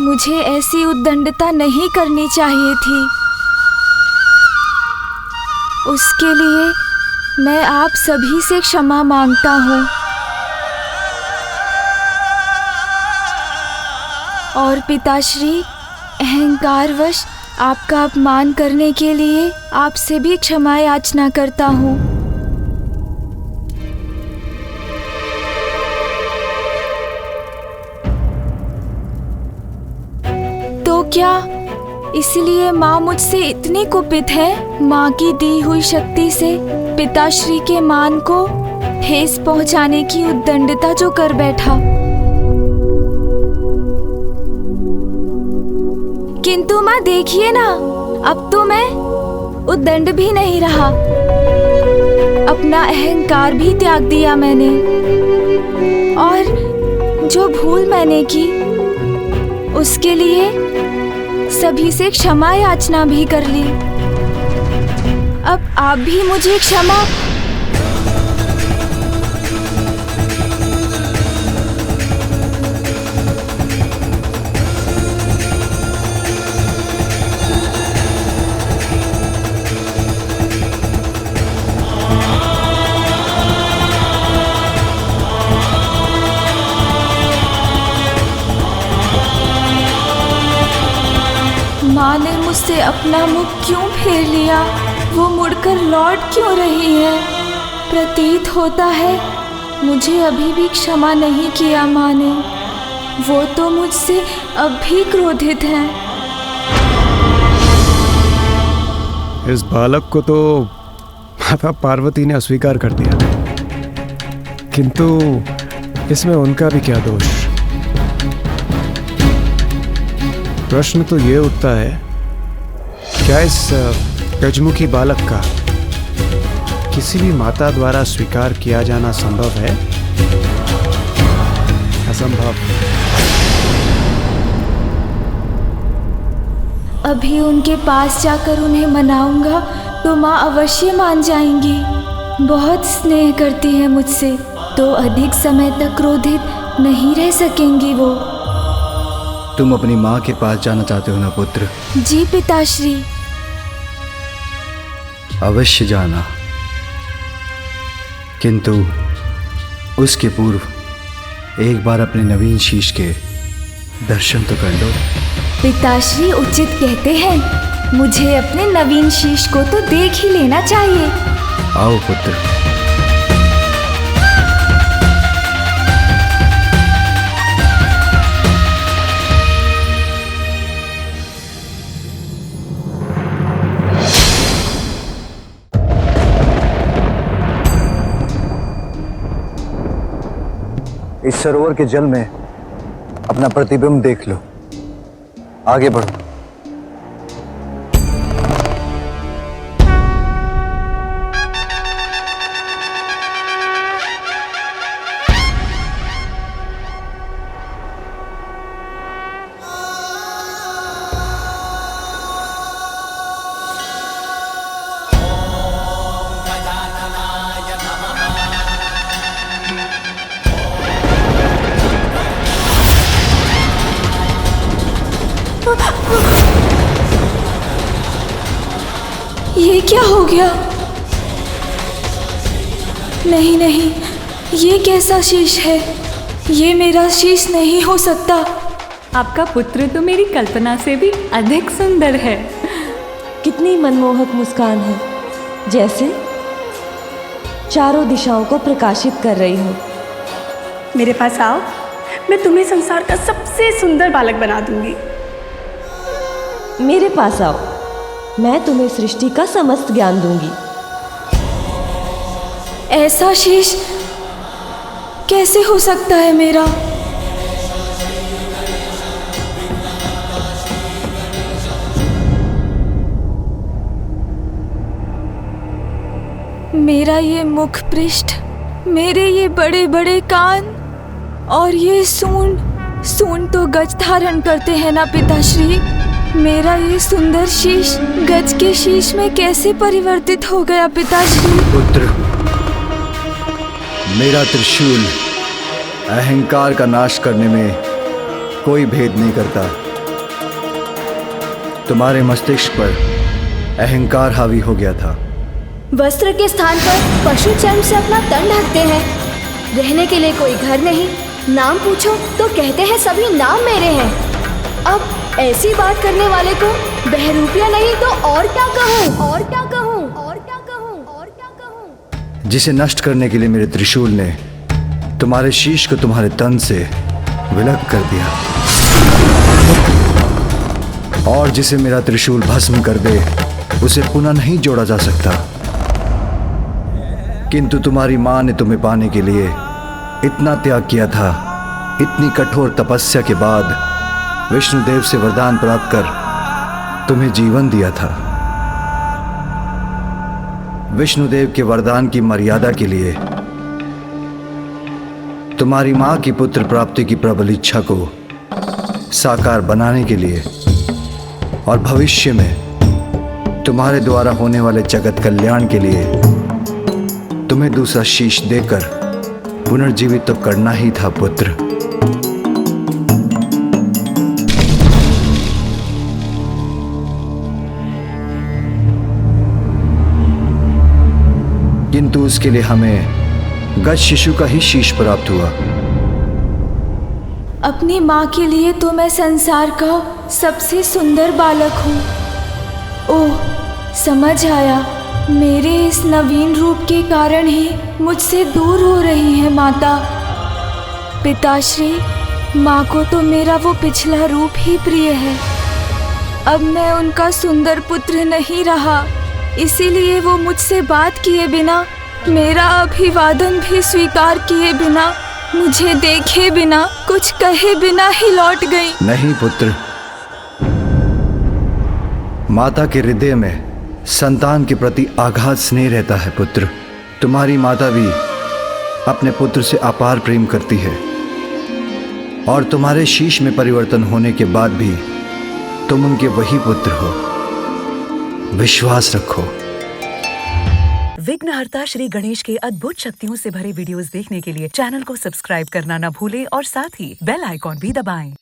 मुझे ऐसी उद्दंडता नहीं करनी चाहिए थी। उसके लिए मैं आप सभी से क्षमा मांगता हूँ। और पिताश्री, अहंकारवश आपका अपमान करने के लिए आपसे भी क्षमा याचना करता हूँ। तो क्या इसलिए माँ मुझसे इतनी कुपित है? माँ की दी हुई शक्ति से पिताश्री के मान को ठेस पहुँचाने की उद्दंडता जो कर बैठा। किंतु माँ देखिए ना, अब तो मैं उद्दंड भी नहीं रहा, अपना अहंकार भी त्याग दिया मैंने, और जो भूल मैंने की उसके लिए सभी से क्षमा याचना भी कर ली। अब आप भी मुझे क्षमा। माँ ने मुझसे अपना मुख क्यों फेर लिया? वो मुड़कर लौट क्यों रही है? प्रतीत होता है मुझे अभी भी क्षमा नहीं किया माँ ने। वो तो मुझसे अब भी क्रोधित है। इस बालक को तो माता पार्वती ने अस्वीकार कर दिया, किंतु इसमें उनका भी क्या दोष? प्रश्न तो ये उठता है, क्या इस गजमुखी बालक का किसी भी माता द्वारा स्वीकार किया जाना संभव है? असंभव। अभी उनके पास जाकर उन्हें मनाऊंगा तो माँ अवश्य मान जाएंगी। बहुत स्नेह करती है मुझसे, तो अधिक समय तक क्रोधित नहीं रह सकेंगी वो। तुम अपनी माँ के पास जाना चाहते हो ना पुत्र? जी पिताश्री। अवश्य जाना, किंतु उसके पूर्व एक बार अपने नवीन शीश के दर्शन तो कर लो। पिताश्री उचित कहते हैं, मुझे अपने नवीन शीश को तो देख ही लेना चाहिए। आओ पुत्र। इस सरोवर के जल में अपना प्रतिबिंब देख लो। आगे बढ़ो। ये क्या हो गया? नहीं नहीं, ये कैसा शीश है? ये मेरा शीश नहीं हो सकता। आपका पुत्र तो मेरी कल्पना से भी अधिक सुंदर है। कितनी मनमोहक मुस्कान है, जैसे चारों दिशाओं को प्रकाशित कर रही हो। मेरे पास आओ, मैं तुम्हें संसार का सबसे सुंदर बालक बना दूंगी। मेरे पास आओ, मैं तुम्हें सृष्टि का समस्त ज्ञान दूंगी। ऐसा शीश कैसे हो सकता है मेरा? मेरा ये मुख पृष्ठ, मेरे ये बड़े बड़े कान और ये सूंड तो गज धारण करते हैं ना पिताश्री। मेरा ये सुंदर शीश गज के शीश में कैसे परिवर्तित हो गया पिताश्री? पुत्र, मेरा त्रिशूल अहंकार का नाश करने में कोई भेद नहीं करता। तुम्हारे मस्तिष्क पर अहंकार हावी हो गया था। वस्त्र के स्थान पर पशु चर्म से अपना तन ढकते हैं। रहने के लिए कोई घर नहीं, नाम पूछो तो कहते हैं सभी नाम मेरे हैं। अब ऐसी बात करने वाले को बहरूपिया नहीं तो और क्या कहूँ, और क्या कहूँ, और क्या कहूँ, और क्या कहूँ। जिसे नष्ट करने के लिए मेरे त्रिशूल ने तुम्हारे शीश को तुम्हारे तन से विलग कर दिया, और जिसे मेरा त्रिशूल भस्म कर दे उसे पुनः नहीं जोड़ा जा सकता। किंतु तुम्हारी मां ने तुम्हें पाने के लिए इतना त्याग किया था, इतनी कठोर तपस्या के बाद विष्णुदेव से वरदान प्राप्त कर तुम्हें जीवन दिया था। विष्णुदेव के वरदान की मर्यादा के लिए तुम्हारी मां की पुत्र प्राप्ति की प्रबल इच्छा को साकार बनाने के लिए और भविष्य में तुम्हारे द्वारा होने वाले जगत कल्याण के लिए तुम्हें दूसरा शीश देकर पुनर्जीवित तो करना ही था पुत्र। किंतु उसके लिए हमें गज शिशु का ही शीश प्राप्त हुआ। अपनी माँ के लिए तो मैं संसार का सबसे सुंदर बालक हूँ। ओह, समझ आया, मेरे इस नवीन रूप के कारण ही मुझसे दूर हो रही है माता। पिताश्री, माँ को तो मेरा वो पिछला रूप ही प्रिय है। अब मैं उनका सुंदर पुत्र नहीं रहा, इसीलिए वो मुझसे बात किए बिना, मेरा अभिवादन भी स्वीकार किए बिना, मुझे देखे बिना, कुछ कहे बिना ही लौट गई। नहीं पुत्र, माता के हृदय में संतान के प्रति आघात स्नेह रहता है पुत्र। तुम्हारी माता भी अपने पुत्र से अपार प्रेम करती है, और तुम्हारे शीश में परिवर्तन होने के बाद भी तुम उनके वही पुत्र हो। विश्वास रखो। विघ्नहर्ता श्री गणेश के अद्भुत शक्तियों से भरे वीडियोस देखने के लिए चैनल को सब्सक्राइब करना न भूलें और साथ ही बेल आइकॉन भी दबाएं।